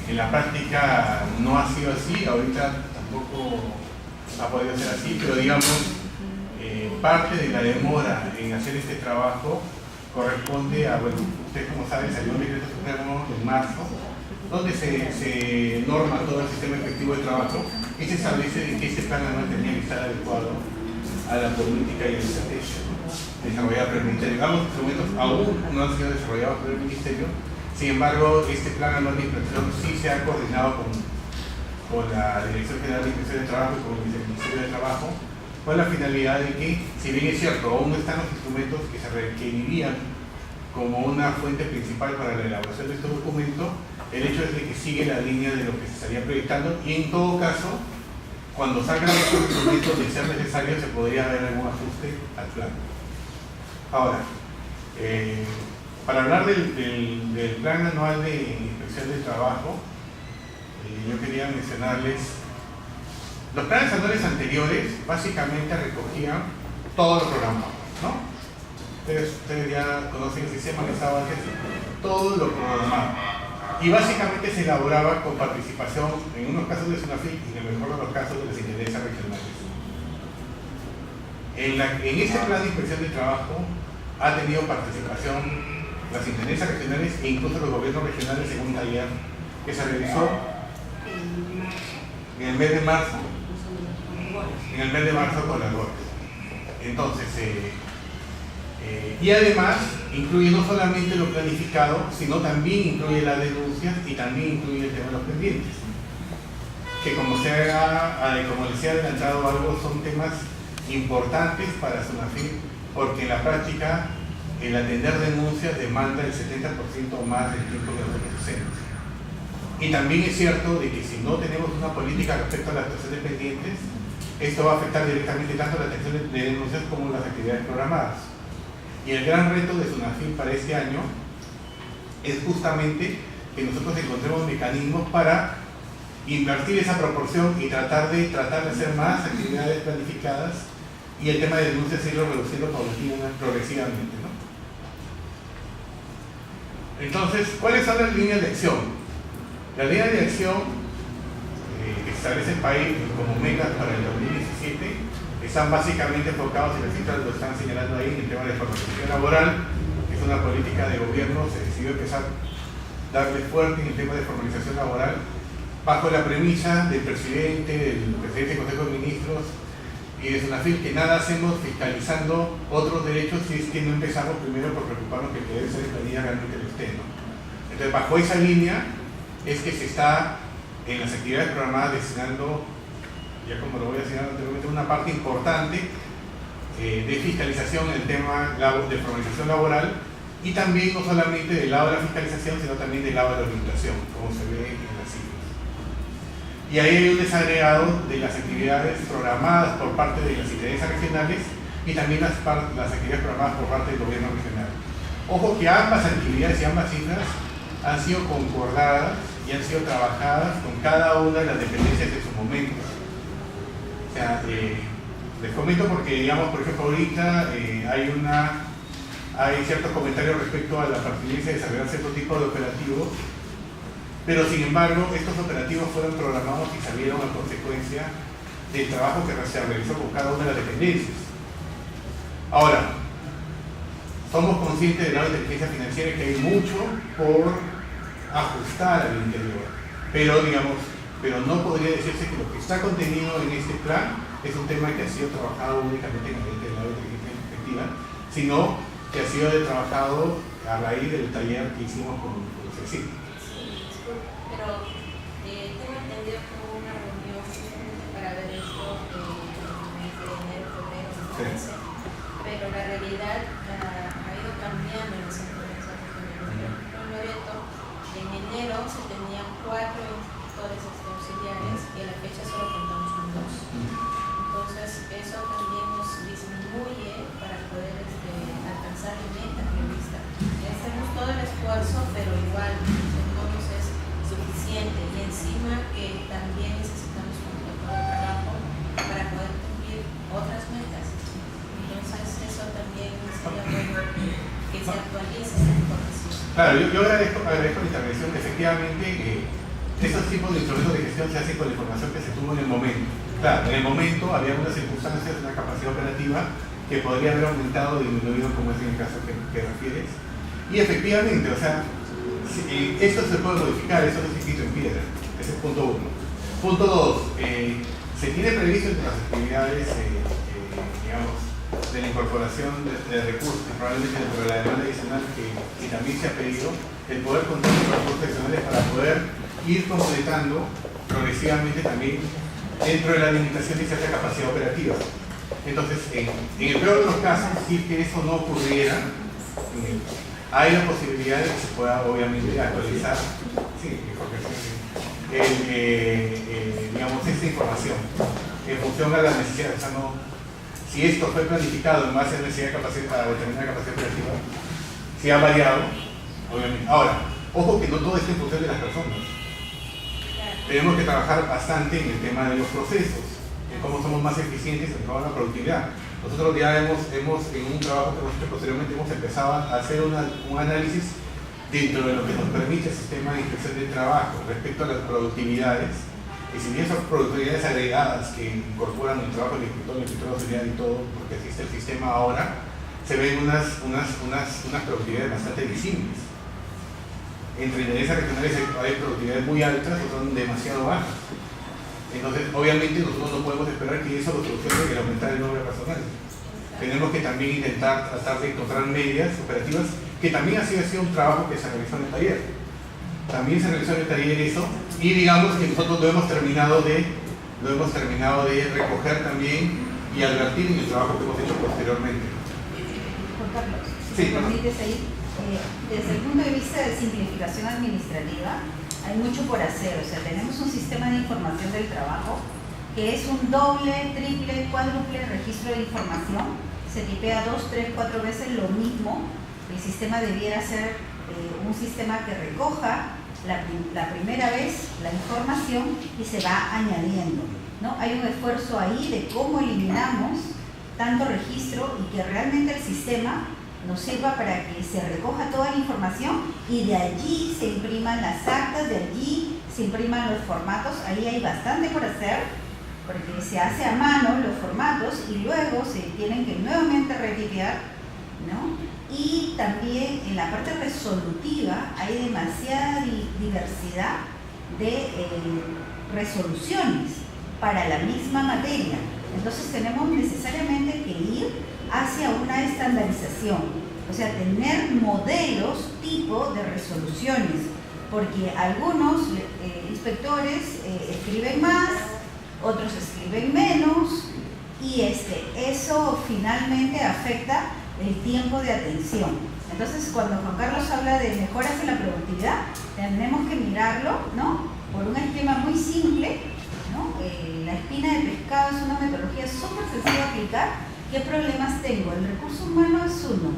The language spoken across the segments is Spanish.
En la práctica no ha sido así, ahorita tampoco ha podido ser así, pero digamos, parte de la demora en hacer este trabajo corresponde a, bueno, ustedes como saben, salió un decreto supremo en marzo, donde se norma todo el sistema efectivo de trabajo y se establece que este plan anual tenía que estar adecuado a la política y a la estrategia desarrollada por el Ministerio. Ambos instrumentos aún no han sido desarrollados por el Ministerio, sin embargo, este plan anual de inspección sí se ha coordinado con la Dirección General de Inspección de Trabajo y con el Ministerio de Trabajo, con la finalidad de que, si bien es cierto, aún no están los instrumentos que se requerirían como una fuente principal para la elaboración de este documento, el hecho es de que sigue la línea de lo que se estaría proyectando y en todo caso, cuando salgan estos instrumentos de ser necesario, se podría haber algún ajuste al plan. Ahora, para hablar del plan anual de inspección del trabajo, yo quería mencionarles, los planes anuales anteriores básicamente recogían todo lo programado, ¿no? Ustedes ya conocen el sistema que estaba antes, todo lo programado. Y básicamente se elaboraba con participación, en unos casos de SUNAFIL y en el mejor de los casos de las intendencias regionales. En este plan de inspección de trabajo ha tenido participación las intendencias regionales e incluso los gobiernos regionales en un taller que se realizó en el mes de marzo. En el mes de marzo con las GORES. Entonces, y además incluye no solamente lo planificado, sino también incluye las denuncias y también incluye el tema de los pendientes. Que como les he adelantado algo, son temas importantes para SUNAFIL, porque en la práctica el atender denuncias demanda el 70% más del tiempo que nosotros hacemos. Y también es cierto de que si no tenemos una política respecto a la actuación de pendientes, esto va a afectar directamente tanto la atención de denuncias como las actividades programadas. Y el gran reto de SUNAFIL para este año es justamente que nosotros encontremos mecanismos para invertir esa proporción y tratar de hacer más actividades planificadas y el tema de denuncias irlo reduciendo progresivamente, ¿no? Entonces, ¿cuáles son las líneas de acción? Las líneas de acción que establece el país como metas para el 2017 están básicamente enfocados, y las cifras lo están señalando ahí, en el tema de formalización laboral, que es una política de gobierno. Se decidió empezar a darle fuerte en el tema de formalización laboral bajo la premisa del presidente del Consejo de Ministros y de SUNAFIL, que nada hacemos fiscalizando otros derechos si es que no empezamos primero por preocuparnos que debe ser planilla realmente lo esté, ¿no? Entonces, bajo esa línea es que se está en las actividades programadas destinando, ya como lo voy a señalar anteriormente, una parte importante de fiscalización en el tema de formalización laboral, y también no solamente del lado de la fiscalización, sino también del lado de la orientación, como se ve en las cifras. Y ahí hay un desagregado de las actividades programadas por parte de las intendencias regionales y también las actividades programadas por parte del gobierno regional. Ojo que ambas actividades y ambas cifras han sido concordadas y han sido trabajadas con cada una de las dependencias de su momento. O sea, les comento porque, digamos, por ejemplo, ahorita hay ciertos comentarios respecto a la pertinencia de desarrollar cierto tipo de operativos, pero sin embargo, estos operativos fueron programados y salieron a consecuencia del trabajo que se realizó con cada una de las dependencias. Ahora, somos conscientes del lado de inteligencia financiera que hay mucho por ajustar al interior, pero no podría decirse que lo que está contenido en este plan es un tema que ha sido trabajado únicamente en el lado de inteligencia efectiva, sino que ha sido trabajado a raíz del taller que hicimos con los CECIP. Pero tengo entendido que hubo una reunión para ver esto en el mes de enero, febrero, Sí. Pero la realidad ha ido cambiando en las empresas. En Loreto, en enero se tenían 4 inspectores auxiliares y a la fecha solo contamos con 2. Entonces eso también nos disminuye para poder alcanzar la meta prevista. Hacemos todo el esfuerzo, pero igual no nos es suficiente, y encima que también necesitamos un protocolo de trabajo para poder cumplir otras metas. Entonces eso también sería bueno que se actualice esa información. Claro, yo agradezco la intervención, que efectivamente Estos tipos de instrumentos de gestión se hacen con la información que se tuvo en el momento. Claro, en el momento había unas circunstancias, una capacidad operativa que podría haber aumentado o disminuido, como es en el caso que refieres. Y efectivamente, o sea, esto se puede modificar, eso no está escrito en piedra. Ese es punto uno. Punto dos, se tiene previsto entre las actividades, digamos, de la incorporación de recursos, probablemente dentro de la demanda adicional que también se ha pedido, el poder contar con recursos adicionales para poder ir completando progresivamente también dentro de la limitación de cierta capacidad operativa. Entonces, en el peor de los casos, si que eso no ocurriera, hay la posibilidad de que se pueda obviamente actualizar digamos, esta información en función a las necesidades. O sea, no, si esto fue planificado en base a necesidad de capacidad para determinar capacidad operativa, si ha variado, obviamente. Ahora, ojo que no todo está en función de las personas. Tenemos que trabajar bastante en el tema de los procesos, en cómo somos más eficientes en toda la productividad. Nosotros ya hemos en un trabajo que hemos hecho posteriormente, hemos empezado a hacer un análisis dentro de lo que nos permite el sistema de inspección del trabajo respecto a las productividades. Y si bien son productividades agregadas que incorporan el trabajo del inspector de seguridad y todo, porque existe el sistema ahora, se ven unas productividades bastante disímiles. Entre intereses regionales hay productividades muy altas o son demasiado bajas. Entonces, obviamente, nosotros no podemos esperar que eso lo solucione y aumentar el número de personal. Tenemos que también intentar tratar de encontrar medidas operativas, que también ha sido un trabajo que se realizó en el taller. También se realizó en el taller eso, y digamos que nosotros lo hemos terminado de recoger también y advertir en el trabajo que hemos hecho posteriormente. Juan Carlos, si me permites ahí, desde el punto de vista de simplificación administrativa, hay mucho por hacer. O sea, tenemos un sistema de información del trabajo que es un doble, triple, cuádruple registro de información. Se tipea 2, 3, 4 veces lo mismo. El sistema debiera ser un sistema que recoja la primera vez la información y se va añadiendo, ¿no? Hay un esfuerzo ahí de cómo eliminamos tanto registro y que realmente el sistema nos sirva para que se recoja toda la información y de allí se impriman las actas, de allí se impriman los formatos. Ahí hay bastante por hacer, porque se hace a mano los formatos y luego se tienen que nuevamente retipiar, ¿no? Y también en la parte resolutiva hay demasiada diversidad de resoluciones para la misma materia. Entonces tenemos necesariamente que ir hacia una estandarización, o sea, tener modelos tipo de resoluciones, porque algunos inspectores escriben más, otros escriben menos, y eso finalmente afecta el tiempo de atención. Entonces, cuando Juan Carlos habla de mejoras en la productividad, tenemos que mirarlo, ¿no?, por un esquema muy simple, ¿no? La espina de pescado es una metodología súper sencilla de aplicar. ¿Qué problemas tengo? El recurso humano es uno,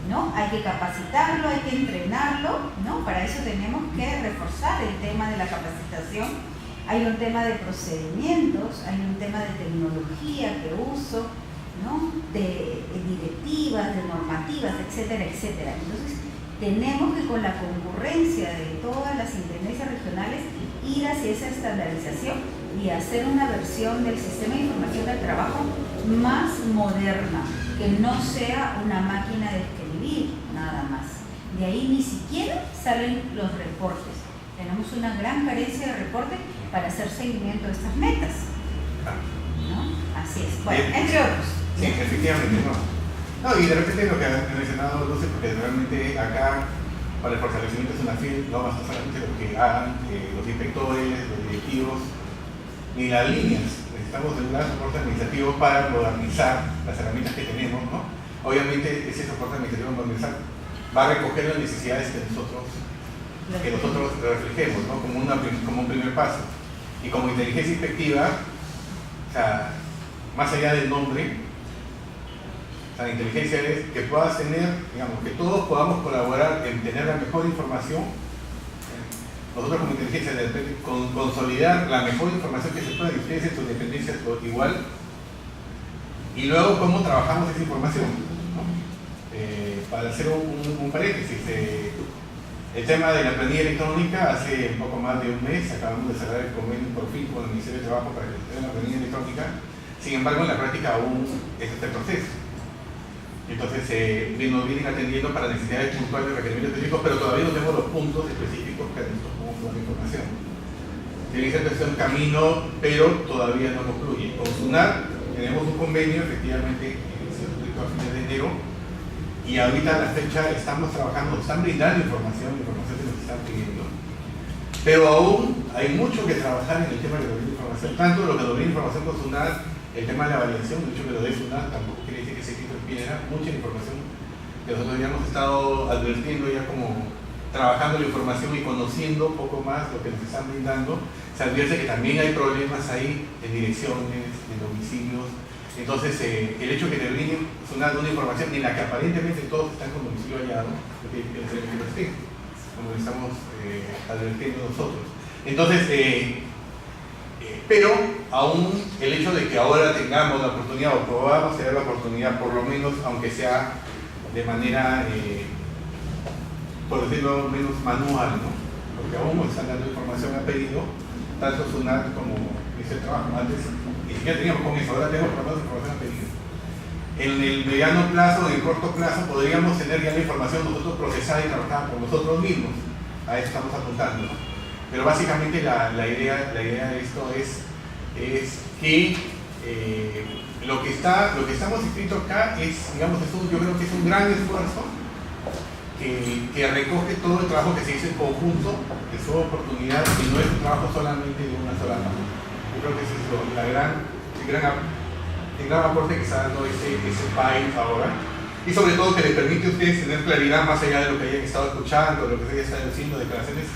¿no? Hay que capacitarlo, hay que entrenarlo, ¿no? Para eso tenemos que reforzar el tema de la capacitación. Hay un tema de procedimientos, hay un tema de tecnología que uso, ¿no?, de directivas, de normativas, etcétera, etcétera. Entonces, tenemos que con la concurrencia de todas las intendencias regionales ir hacia esa estandarización y hacer una versión del sistema de información del trabajo más moderna, que no sea una máquina de escribir nada más. De ahí ni siquiera salen los reportes. Tenemos una gran carencia de reportes para hacer seguimiento de estas metas, ¿no? Así es. Bueno, entre otros. Sí, efectivamente, no. No, y de repente lo que ha mencionado Luce, porque realmente acá, para el fortalecimiento de SUNAFIL, no basta solamente lo que hagan los inspectores, los directivos, ni las líneas. Necesitamos de un gran soporte administrativo para modernizar las herramientas que tenemos, ¿no? Obviamente, ese soporte administrativo modernizar va a recoger las necesidades que nosotros reflejemos, ¿no?, como un primer paso. Y como inteligencia inspectiva, o sea, más allá del nombre, la inteligencia es que puedas tener, digamos, que todos podamos colaborar en tener la mejor información. Nosotros como inteligencia de consolidar la mejor información que se pueda de ustedes en sus dependencias igual, y luego cómo trabajamos esa información, ¿no? Para hacer un paréntesis, El tema de la planilla electrónica, hace poco más de un mes acabamos de cerrar el convenio por fin con el Ministerio de Trabajo para que tenga la planilla electrónica. Sin embargo, en la práctica aún es este proceso. Entonces, nos vienen atendiendo para necesidades puntuales de requerimientos específicos, pero todavía no tenemos los puntos específicos que nosotros podemos dar la información. Tiene que ser un camino, pero todavía no concluye. Con SUNAT tenemos un convenio, efectivamente, se publicó a fines de enero. Y ahorita a la fecha estamos trabajando, están brindando información que nos están pidiendo. Pero aún hay mucho que trabajar en el tema de la información, tanto lo que nos brinda información con SUNAT, el tema de la validación, de hecho que lo de SUNAT tampoco quiere decir que se quite en piedra, mucha información que nosotros ya hemos estado advirtiendo, ya como trabajando la información y conociendo un poco más lo que nos están brindando. Se advierte que también hay problemas ahí en direcciones, en domicilios. Entonces, el hecho de que te brinden SUNAT una información en la que aparentemente todos están con domicilio hallado, como lo estamos advirtiendo nosotros. Entonces, pero aún el hecho de que ahora tengamos la oportunidad o podamos tener la oportunidad, por lo menos, aunque sea de manera, por decirlo menos manual, ¿no? Porque aún nos están dando información a pedido, tanto SUNAT como Ministerio de Trabajo. Antes ni siquiera teníamos con eso, ahora tenemos información a pedido. En el mediano plazo, en el corto plazo, podríamos tener ya la información nosotros procesada y trabajada por nosotros mismos. A eso estamos apuntando, ¿no? Pero básicamente la idea de esto es que lo que estamos escrito acá es, digamos, yo creo que es un gran esfuerzo que recoge todo el trabajo que se hizo en conjunto, de su oportunidad, y no es un trabajo solamente de una sola mano. Yo creo que ese es el gran aporte que está dando ese país ahora, y sobre todo que le permite a ustedes tener claridad más allá de lo que hayan estado escuchando, de lo que se haya estado diciendo, declaraciones.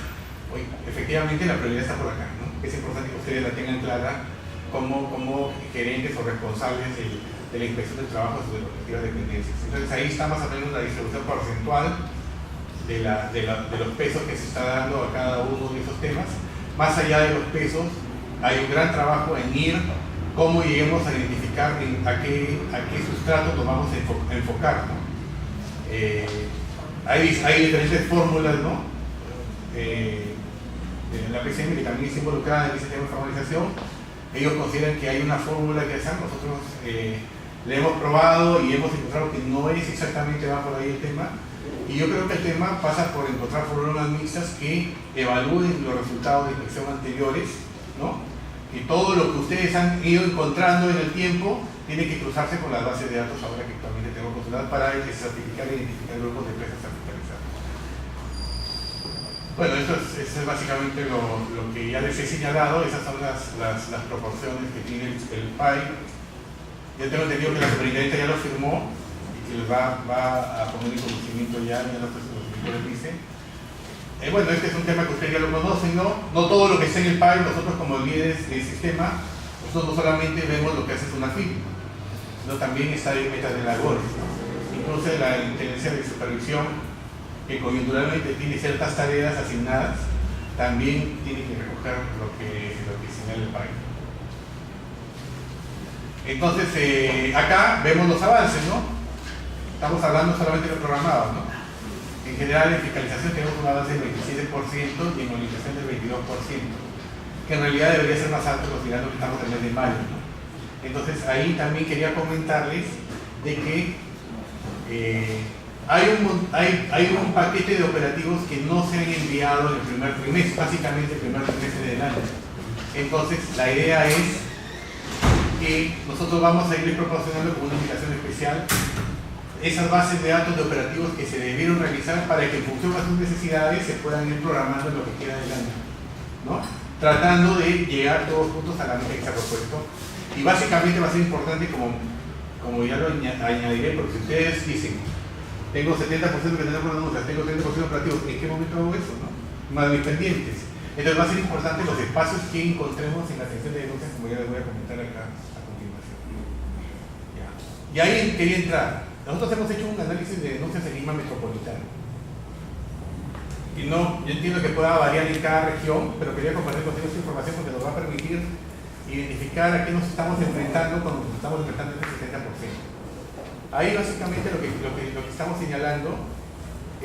Oye, efectivamente la prioridad está por acá, ¿no? Es importante que ustedes la tengan clara como gerentes o responsables de la inspección del trabajo de sus respectivas dependencias. Entonces ahí está más o menos la distribución porcentual de los pesos que se está dando a cada uno de esos temas. Más allá de los pesos, hay un gran trabajo en ir cómo lleguemos a identificar a qué sustrato nos vamos a enfocar, ¿no? Hay diferentes fórmulas, ¿no? La PCM, que también está involucrada en ese tema de formalización, ellos consideran que hay una fórmula que hacer. Nosotros la hemos probado y hemos encontrado que no es exactamente va por ahí el tema, y yo creo que el tema pasa por encontrar fórmulas mixtas que evalúen los resultados de inspección anteriores, ¿no? Y todo lo que ustedes han ido encontrando en el tiempo tiene que cruzarse con las bases de datos ahora que actualmente tenemos consultadas para certificar e identificar grupos de empresas certificadas. Bueno, eso es básicamente lo que ya les he señalado. Esas son las proporciones que tiene el PAI. Ya tengo entendido que la superintendente ya lo firmó y que les va a poner en conocimiento ya no sé si los les dice. Bueno, este es un tema que ustedes ya lo conocen, ¿no? No todo lo que está en el PAI, nosotros como líderes del sistema, nosotros no solamente vemos lo que hace SUNAFIL, sino también está en metas de labores, ¿no? Incluso la intendencia de supervisión, que coyunturalmente tiene ciertas tareas asignadas, también tiene que recoger lo que señala el PAI. Entonces, acá vemos los avances, ¿no? Estamos hablando solamente de lo programado, ¿no? En general, en fiscalización tenemos un avance del 27% y en movilización del 22%, que en realidad debería ser más alto considerando que estamos en el mes de mayo, ¿no? Entonces, ahí también quería comentarles de que hay un paquete de operativos que no se han enviado en el primer trimestre, básicamente el primer trimestre del año. Entonces, la idea es que nosotros vamos a irles proporcionando con una indicación especial esas bases de datos de operativos que se debieron realizar para que en función a sus necesidades se puedan ir programando en lo que queda del año, ¿no? Tratando de llegar todos juntos a la meta que se ha propuesto. Y básicamente va a ser importante, como ya lo añadiré, porque si ustedes dicen, tengo 70% que tenemos con denuncias, tengo 30% operativos, ¿en qué momento hago eso, no? Más mis pendientes. Entonces va a ser importante los espacios que encontremos en la sección de denuncias, como ya les voy a comentar acá a continuación. Ya. Y ahí quería entrar. Nosotros hemos hecho un análisis de denuncias en Lima metropolitana. Y no, yo entiendo que pueda variar en cada región, pero quería compartir contigo esta información porque nos va a permitir identificar a qué nos estamos enfrentando cuando nos estamos enfrentando en este 70%. Ahí básicamente lo que estamos señalando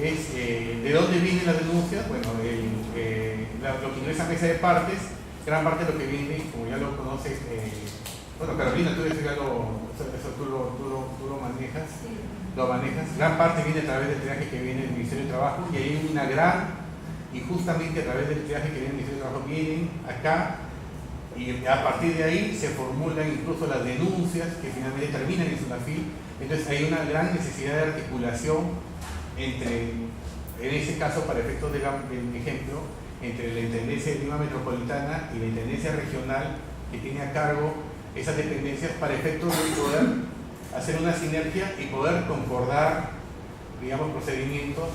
es de dónde vienen las denuncias. Bueno, lo que ingresa a mesa de partes, gran parte de lo que viene, como ya lo conoces, bueno, Carolina, tú eso ya tú lo manejas, Sí. lo manejas, gran parte viene a través del triaje que viene del Ministerio de Trabajo, y hay una gran, y justamente a través del triaje que viene del Ministerio de Trabajo vienen acá, y a partir de ahí se formulan incluso las denuncias que finalmente terminan en SUNAFIL. Entonces hay una gran necesidad de articulación entre, en ese caso para efectos del ejemplo, entre la Intendencia de Lima Metropolitana y la Intendencia Regional que tiene a cargo esas dependencias para efectos de poder hacer una sinergia y poder concordar, digamos, procedimientos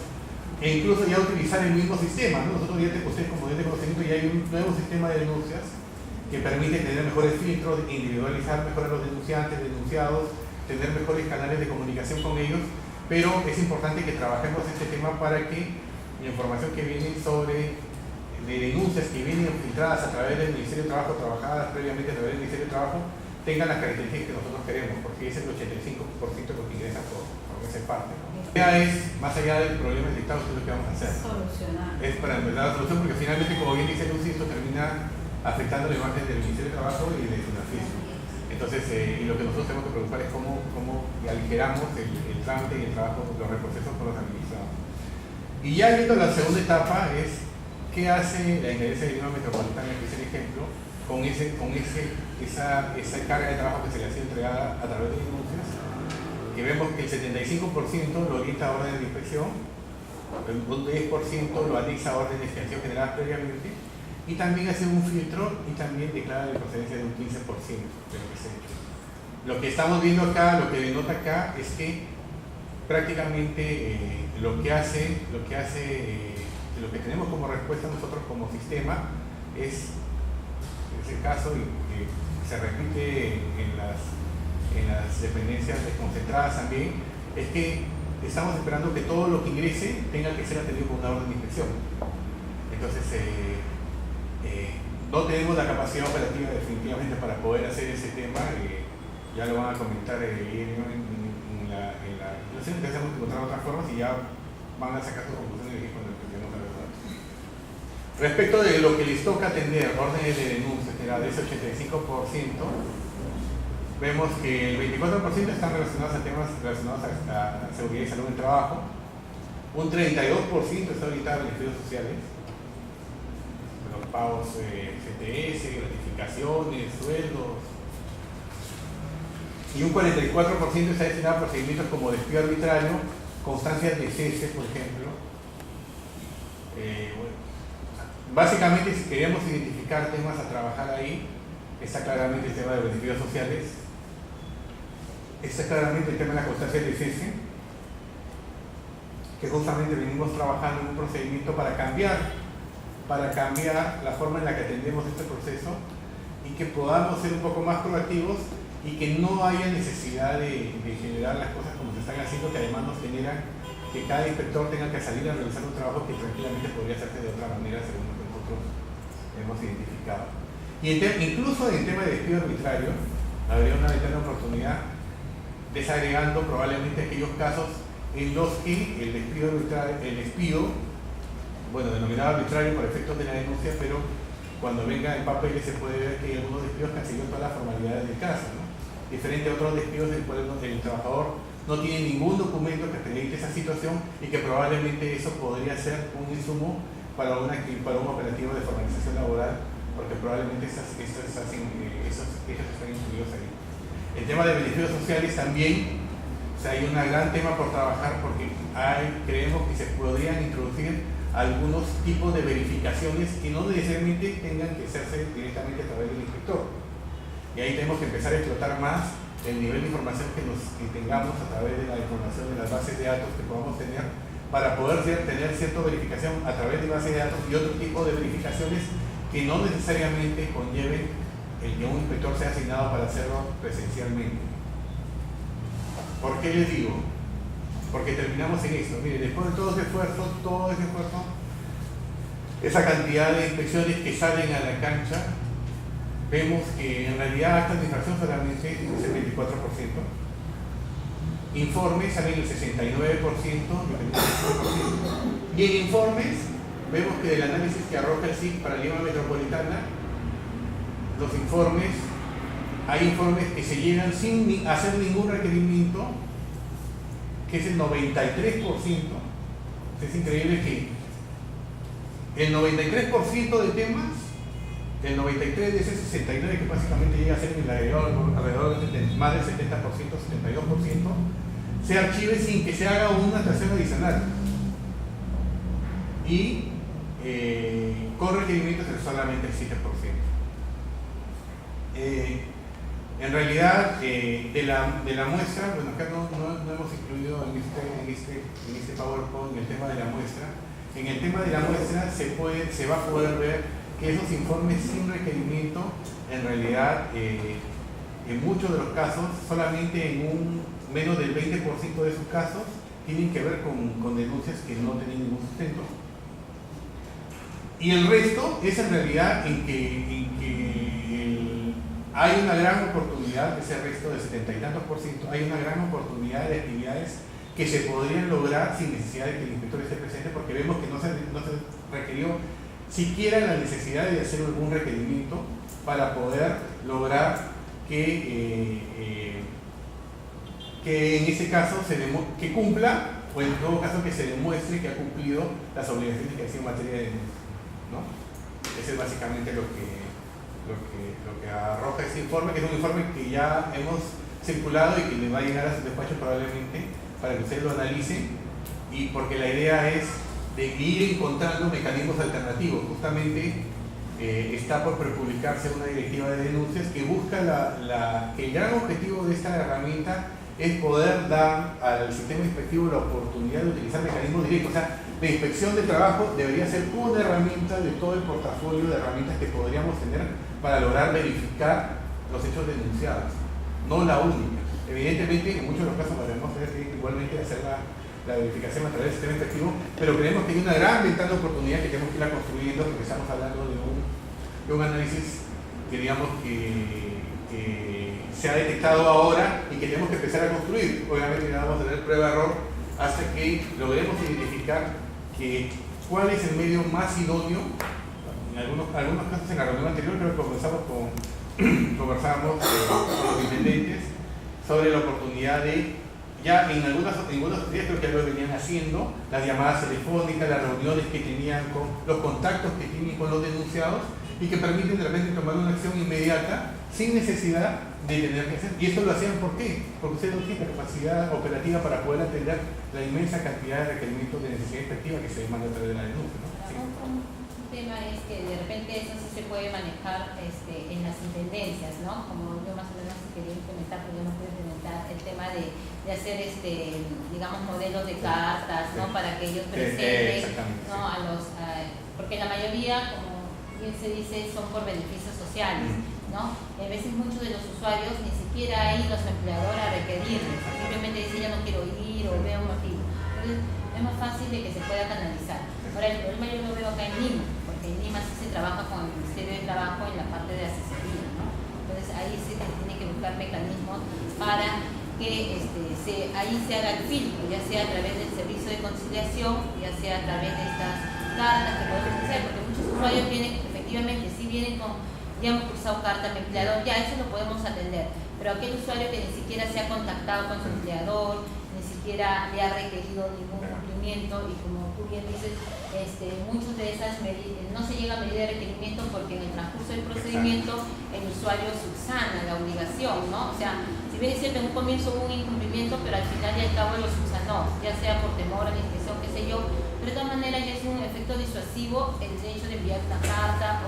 e incluso ya utilizar el mismo sistema, ¿no? Nosotros ya ustedes como de conocimiento ya hay un nuevo sistema de denuncias que permite tener mejores filtros, individualizar mejor a los denunciantes, denunciados, tener mejores canales de comunicación con ellos, pero es importante que trabajemos este tema para que la información que viene sobre de denuncias que vienen filtradas a través del Ministerio de Trabajo, trabajadas previamente a través del Ministerio de Trabajo, tengan las características que nosotros queremos, porque es el 85% de lo que ingresa por esa parte, ¿no? La idea es, más allá del problema del Estado, ¿qué es lo que vamos a hacer? Solucionar. Es para empezar la solución, porque finalmente, como bien dice Lucy, esto termina afectando la imagen del Ministerio de Trabajo y de SUNAFIL. Entonces, y lo que nosotros tenemos que preocupar es cómo aligeramos el trámite y el trabajo, los reprocesos con los administrados. Y ya viendo la segunda etapa es qué hace la Intendencia de Lima Metropolitana, que es el ejemplo, con esa carga de trabajo que se le ha sido entregada a través de denuncias, que vemos que el 75% lo orienta a órdenes de inspección, el 10% lo anexa a órdenes que han sido generadas previamente, y también hace un filtro y también declara la procedencia de un 15% de lo que se ha hecho. Lo que estamos viendo acá, lo que denota acá, es que prácticamente lo que tenemos como respuesta nosotros como sistema es el caso y que se repite en las dependencias desconcentradas también, es que estamos esperando que todo lo que ingrese tenga que ser atendido por una orden de inspección. Entonces no tenemos la capacidad operativa definitivamente para poder hacer ese tema, ya lo van a comentar en la yo sé que empezamos a encontrar otras formas y ya van a sacar sus conclusiones cuando empecemos a ver. Respecto de lo que les toca atender, órdenes de denuncia, que era de ese 85%, vemos que el 24% están relacionados a temas relacionados a seguridad y salud en el trabajo, un 32% está orientado a beneficios sociales, los pagos CTS, gratificaciones, sueldos, y un 44% está destinado a procedimientos como despido arbitrario, constancias de cese, por ejemplo. Bueno, básicamente, si queremos identificar temas a trabajar ahí, está claramente el tema de beneficios sociales, está claramente el tema de la constancia de cese, que justamente venimos trabajando en un procedimiento para cambiar la forma en la que atendemos este proceso y que podamos ser un poco más proactivos y que no haya necesidad de generar las cosas como se están haciendo, que además nos generan que cada inspector tenga que salir a realizar un trabajo que tranquilamente podría hacerse de otra manera según lo que nosotros hemos identificado. Y incluso en tema de despido arbitrario, habría una ventana de oportunidad desagregando probablemente aquellos casos en los que el despido, bueno, denominado arbitrario por efectos de la denuncia, pero cuando venga el papel se puede ver que hay algunos despidos que han seguido todas las formalidades del caso, ¿no? Diferente a otros despidos en los que el trabajador no tiene ningún documento que acredite esa situación y que probablemente eso podría ser un insumo para un operativo de formalización laboral, porque probablemente esos están incluidos ahí. El tema de beneficios sociales también, o sea, hay un gran tema por trabajar porque creemos que se podrían introducir algunos tipos de verificaciones que no necesariamente tengan que hacerse directamente a través del inspector. Y ahí tenemos que empezar a explotar más el nivel de información que tengamos a través de la información de las bases de datos que podamos tener para poder tener cierta verificación a través de bases de datos y otro tipo de verificaciones que no necesariamente conlleven el que un inspector sea asignado para hacerlo presencialmente. ¿Por qué les digo? Porque terminamos en esto. Mire, después de todo ese esfuerzo, esa cantidad de inspecciones que salen a la cancha, vemos que en realidad actas de infracción solamente es el 24%. informes salen el 69%, y en informes vemos que del análisis que arroja el SIC para Lima Metropolitana, los informes, hay informes que se llegan sin hacer ningún requerimiento, que es el 93%. Es increíble que el 93% de temas, el 93% de ese 69%, que básicamente llega a ser alrededor de más del 70%, 72%, se archive sin que se haga una actuación adicional. Y con requerimientos es solamente el 7%. En realidad, de la muestra, bueno, acá no hemos incluido en este PowerPoint el tema de la muestra. En el tema de la muestra se va a poder ver que esos informes sin requerimiento, en realidad, en muchos de los casos, solamente en menos del 20% de sus casos, tienen que ver con denuncias que no tienen ningún sustento. Y el resto es en realidad en que hay una gran oportunidad, ese resto del 70 y tantos %, hay una gran oportunidad de actividades que se podrían lograr sin necesidad de que el inspector esté presente, porque vemos que no se requirió siquiera la necesidad de hacer algún requerimiento para poder lograr que en ese caso que cumpla, o en todo caso que se demuestre que ha cumplido las obligaciones que hacía en materia de denuncia, ¿no? Ese es básicamente lo que arroja este informe, que es un informe que ya hemos circulado y que le va a llegar a su despacho probablemente para que ustedes lo analicen, y porque la idea es de ir encontrando mecanismos alternativos. Justamente está por prepublicarse una directiva de denuncias que busca que el gran objetivo de esta herramienta es poder dar al sistema inspectivo la oportunidad de utilizar mecanismos directos. O sea, la inspección de trabajo debería ser una herramienta de todo el portafolio de herramientas que podríamos tener para lograr verificar los hechos denunciados, no la única. Evidentemente, en muchos de los casos podemos igualmente hacer la verificación a través del sistema inspectivo, pero creemos que hay una gran ventana de oportunidad que tenemos que irla construyendo, porque estamos hablando de un análisis que digamos que se ha detectado ahora y que tenemos que empezar a construir. Obviamente no vamos a tener prueba-error hasta que logremos identificar cuál es el medio más idóneo. En algunos casos, en la reunión anterior creo que conversábamos con los intendentes sobre la oportunidad de, ya en algunas sociedades creo que ya lo venían haciendo, las llamadas telefónicas, las reuniones que tenían con los contactos que tienen con los denunciados y que permiten de repente tomar una acción inmediata sin necesidad de tener que hacer. Y esto lo hacían ¿por qué? Porque ustedes no tienen capacidad operativa para poder atender la inmensa cantidad de requerimientos de necesidad inspectiva que se demanda a través de la denuncia, ¿no? Sí. Un tema es que de repente eso sí se puede manejar en las intendencias, ¿no? Como yo más o menos quería implementar, pero yo no puedo implementar el tema de hacer digamos modelos de cartas, ¿no? Para que ellos presenten, ¿no? Porque la mayoría, como bien se dice, son por beneficios sociales, ¿no? Y a veces muchos de los usuarios ni siquiera hay los empleadores a requerirles, simplemente dicen ya no quiero ir o veo un motivo. Entonces es más fácil de que se pueda canalizar. Ahora el problema yo lo veo acá en Lima, porque en Lima sí se trabaja con el Ministerio de Trabajo en la parte de asesoría, ¿no? Entonces ahí sí se tiene que buscar mecanismos para que ahí se haga el filtro, ya sea a través del servicio de conciliación, ya sea a través de estas cartas que podemos hacer, porque muchos usuarios efectivamente sí vienen con, ya hemos cruzado carta a mi empleador, ya eso lo podemos atender, pero aquel usuario que ni siquiera se ha contactado con su empleador, ni siquiera le ha requerido ningún cumplimiento, y como tú bien dices, muchos de esas medidas no se llega a medida de requerimiento porque en el transcurso del procedimiento el usuario subsana la obligación, ¿no? O sea, si bien es cierto, en un comienzo hubo un incumplimiento, pero al final y al cabo lo subsanó, ya sea por temor a la inspección, qué sé yo, pero de todas maneras ya es un efecto disuasivo el hecho de enviar una carta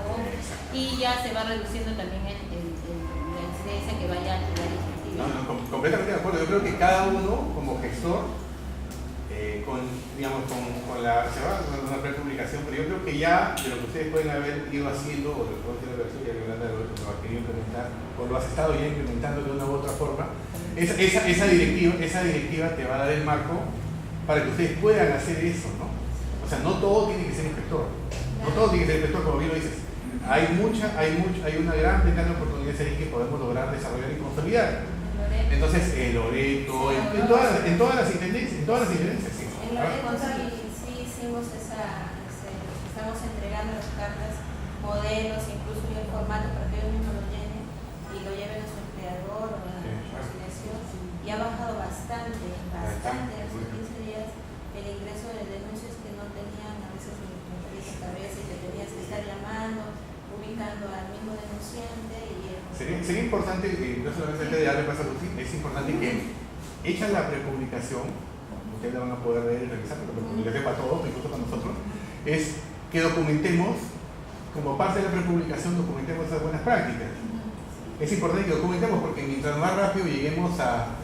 y ya se va reduciendo también la incidencia que vaya a llegar el inspectivo. No, completamente de acuerdo. Yo creo que cada uno como gestor con una prepublicación, pero yo creo que ya de lo que ustedes pueden haber ido haciendo, o de lo que lo ha querido implementar, o lo has estado ya implementando de una u otra forma, esa directiva te va a dar el marco para que ustedes puedan hacer eso, ¿no? O sea, no todo tiene que ser inspector, no todo tiene que ser inspector, como bien lo dices. Hay una gran ventana de oportunidades ahí que podemos lograr desarrollar y consolidar. Loreto. Entonces, Loreto, en todas las intendencias, sí. En Loreto sí hicimos estamos entregando las cartas, modelos, incluso el formato para que ellos mismos lo llenen y lo lleven a su empleador o a la conciliación. Y ha bajado bastante, hace 15 días el ingreso de denuncias que no tenían a veces en cabeza y que tenías que estar llamando, ubicando al mismo denunciante. Sería importante, no solamente de darle paso a Lucy, es importante que hecha la prepublicación, ustedes la van a poder ver y revisar, pero la prepublicación para todos, incluso para nosotros, es que documentemos, como parte de la prepublicación, documentemos esas buenas prácticas. Es importante que documentemos porque mientras más rápido lleguemos a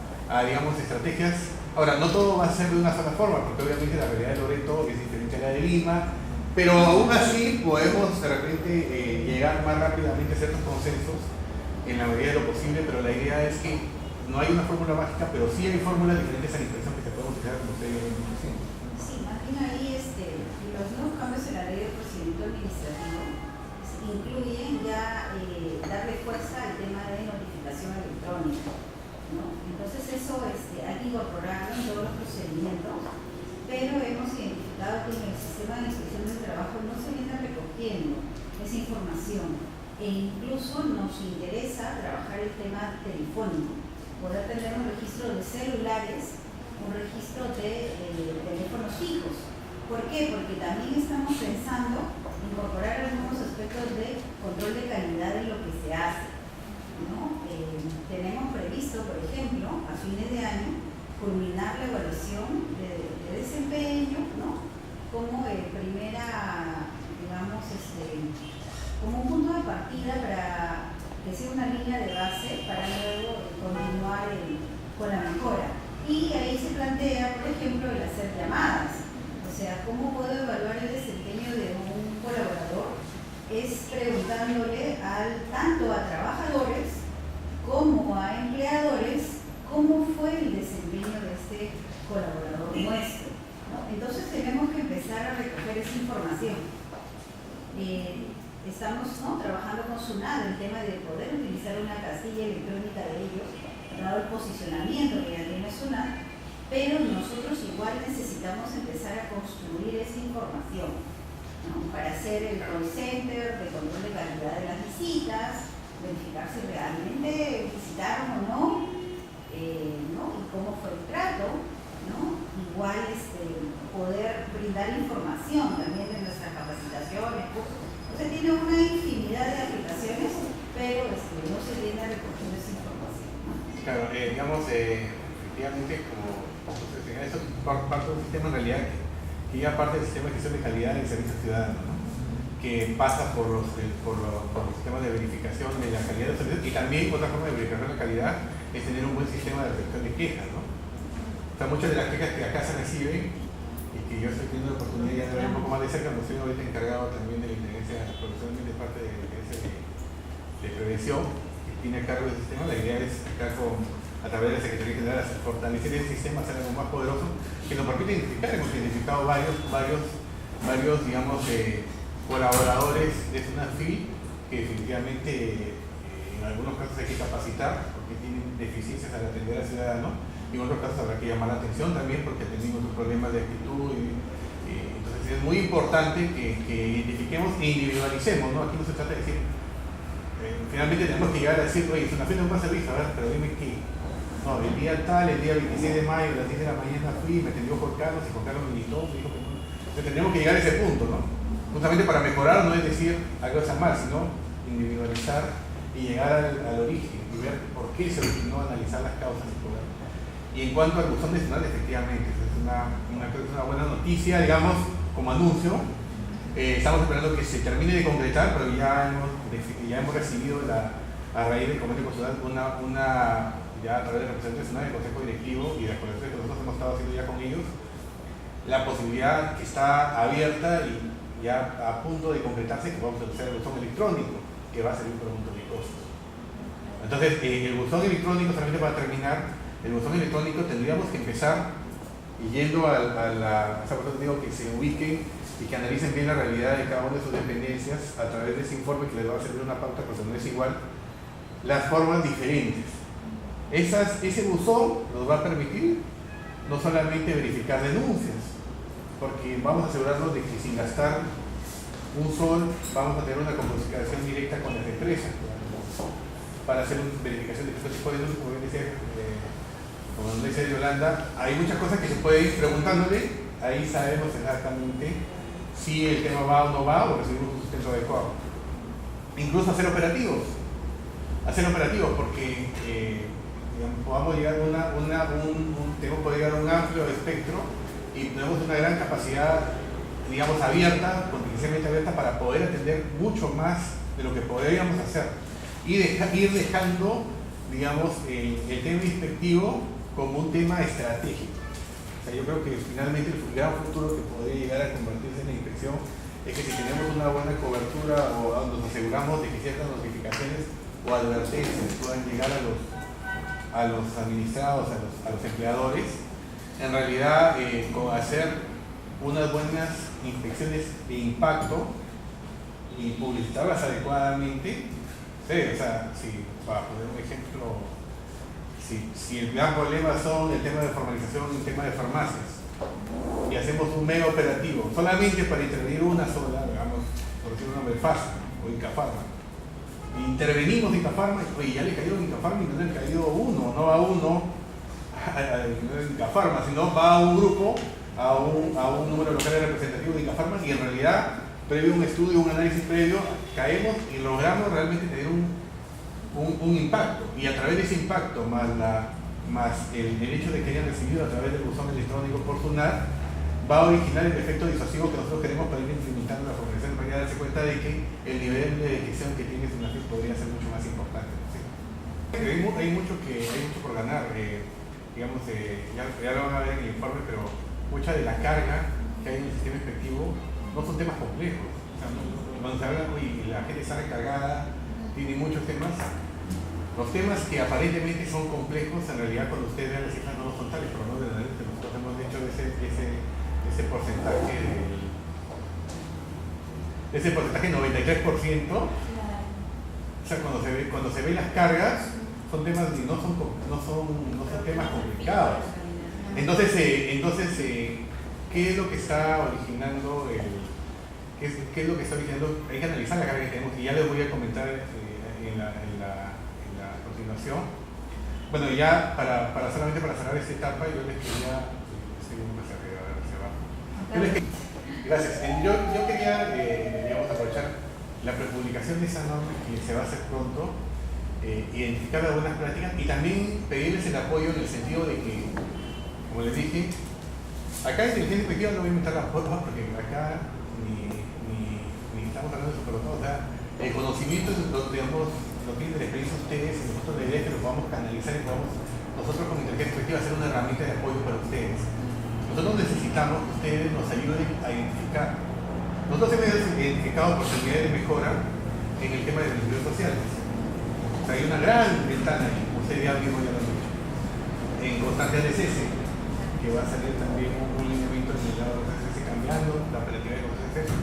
digamos, estrategias. Ahora, no todo va a ser de una sola forma, porque obviamente la realidad de Loreto es diferente a la de Lima, pero aún así podemos de repente llegar más rápidamente a ciertos consensos en la medida de lo posible, pero la idea es que no hay una fórmula mágica, pero sí hay fórmulas diferentes a la impresión que se pueden utilizar como ustedes dicen. Sí, más bien ahí los nuevos cambios en la ley de procedimiento administrativo incluyen ya darle fuerza al tema de notificación electrónica, ¿no? Entonces eso hay que incorporarlo en todos los procedimientos, pero hemos identificado que en el sistema de inspección del trabajo no se viene recogiendo esa información e incluso nos interesa trabajar el tema telefónico, poder tener un registro de celulares, un registro de teléfonos fijos. ¿Por qué? Porque también estamos pensando incorporar algunos aspectos de control de calidad en lo que se hace, ¿no? Tenemos previsto, por ejemplo, a fines de año, culminar la evaluación de desempeño, ¿no? Como primera, digamos, como un punto de partida para que sea una línea de base para luego continuar con la mejora. Y ahí se plantea, por ejemplo, el hacer llamadas. O sea, ¿cómo puedo evaluar el desempeño de un colaborador? Es preguntándole tanto a trabajadores como a empleadores cómo fue el desempeño de este colaborador nuestro, ¿no? Entonces tenemos que empezar a recoger esa información. Estamos trabajando con SUNAT el tema de poder utilizar una casilla electrónica de ellos, dado el posicionamiento que ya tiene SUNAT, pero nosotros igual necesitamos empezar a construir esa información, ¿no? Para hacer el call center de control de calidad de las visitas, verificar si realmente visitaron o no, y cómo fue el trato, ¿no? Igual poder brindar información también de nuestras capacitaciones, cursos. O sea, tiene una infinidad de aplicaciones, pero no se viene a recoger esa información, ¿no? Claro, digamos, efectivamente, como eso es parte de un sistema en realidad que ya parte del sistema de gestión de calidad del servicio ciudadano, ¿no? Que pasa por los sistemas de verificación de la calidad de los servicios, y también otra forma de verificar la calidad es tener un buen sistema de recepción de quejas, ¿no? O sea, muchas de las quejas que acá se reciben y que yo estoy teniendo la oportunidad de ver un poco más de cerca, no estoy ahorita encargado también de la intendencia, profesionalmente de parte de la intendencia de prevención que tiene a cargo del sistema. La idea es acá a través de la Secretaría General fortalecer el sistema, hacer algo más poderoso que nos permite identificar. Hemos identificado varios digamos, colaboradores de SUNATFIL que definitivamente en algunos casos hay que capacitar porque tienen deficiencias al atender al ciudadano, y en otros casos habrá que llamar la atención también porque tenemos un problema de actitud. Entonces es muy importante que identifiquemos e individualicemos, ¿no? Aquí no se trata de decir, finalmente tenemos que llegar a decir, oye, SUNATFIL es un buen servicio, a ver, pero dime qué. No, el día tal, el día 26 de mayo, a las 10 de la mañana fui, me atendió Juan Carlos y Juan Carlos me invitó, me dijo que no. Entonces tendríamos que llegar a ese punto, ¿no? Justamente para mejorar no es decir algo está mal, sino individualizar y llegar al origen y ver por qué se originó, analizar las causas y poder. Y en cuanto al buzón decimal, efectivamente, es una buena noticia, digamos, como anuncio. Estamos esperando que se termine de concretar, pero ya hemos recibido a raíz del convenio constitucional ya a través de representantes del Consejo Directivo y de las colecciones que nosotros hemos estado haciendo ya con ellos, la posibilidad que está abierta y ya a punto de concretarse, que vamos a usar el buzón electrónico, que va a servir por un montón de cosas. Entonces, el buzón electrónico, solamente para terminar, el buzón electrónico tendríamos que empezar yendo esa cuestión, digo, que se ubiquen y que analicen bien la realidad de cada una de sus dependencias a través de ese informe que les va a servir una pauta, porque no es igual, las formas diferentes. Ese buzón nos va a permitir no solamente verificar denuncias, porque vamos a asegurarnos de que sin gastar un sol vamos a tener una comunicación directa con las empresas para hacer una verificación de este tipo de denuncias, como dice Yolanda. Hay muchas cosas que se puede ir preguntándole, ahí sabemos exactamente si el tema va o no va, o recibimos un sustento adecuado. Incluso hacer operativos, porque digamos, podamos llegar tenemos que llegar a un amplio espectro y tenemos una gran capacidad, digamos, abierta, potencialmente abierta, para poder atender mucho más de lo que podríamos hacer y ir dejando, digamos, el tema inspectivo como un tema estratégico. O sea, yo creo que finalmente el gran futuro que podría llegar a convertirse en la inspección es que si tenemos una buena cobertura o nos aseguramos de que ciertas notificaciones o advertencias puedan llegar a los administrados, a los empleadores, en realidad con hacer unas buenas inspecciones de impacto y publicitarlas adecuadamente. Sí, o sea, para poner un ejemplo, si el gran problema son el tema de formalización, el tema de farmacias, y hacemos un mega operativo solamente para intervenir una sola, digamos, por decir un nombre fácil, o Incafarma, intervenimos en Incafarma y ya le cayó en Incafarma y no le ha caído uno, no va uno a Incafarma, sino va a un grupo, a un número local representativo de Incafarma, y en realidad, previo a un estudio, un análisis previo, caemos y logramos realmente tener un impacto, y a través de ese impacto más el hecho de que hayan recibido a través del buzón electrónico por SUNAT, va a originar el efecto disuasivo que nosotros queremos para ir implementando la formalización, para darse cuenta de que el nivel de detección que tiene SUNAT podría ser mucho más importante, ¿sí? Hay mucho por ganar, digamos, ya lo van a ver en el informe, pero mucha de la carga que hay en el sistema inspectivo no son temas complejos. O sea, cuando se habla y la gente está recargada, tiene muchos temas. Los temas que aparentemente son complejos, en realidad cuando ustedes vean las cifras no lo son tales, pero no de la que nosotros hemos hecho ese porcentaje ese porcentaje 93%. O sea, cuando se ven las cargas, son temas no son temas complicados. Entonces, ¿qué es lo que está originando qué es lo que está originando? Hay que analizar la carga que tenemos, y ya les voy a comentar en la continuación. Bueno, ya solamente para cerrar esta etapa, yo les quería gracias. Yo quería, digamos, aprovechar la prepublicación de esa norma que se va a hacer pronto, identificar algunas prácticas y también pedirles el apoyo en el sentido de que, como les dije, acá en inteligencia efectiva no voy a inventar las formas, porque acá ni estamos hablando de superdotados. O sea, el conocimiento, digamos, lo tienen de experiencia ustedes, y nosotros la idea es que lo podamos canalizar y podamos nosotros como inteligencia efectiva hacer una herramienta de apoyo para ustedes. Nosotros necesitamos que ustedes nos ayuden a identificar. Nosotros hemos identificado oportunidades de mejora en el tema de los servicios sociales. O sea, hay una gran ventana, como ustedes ya mismo ya lo han dicho, en constante ADCS, que va a salir también un lineamiento en el lado de ADCS cambiando la operativa de los ADCS.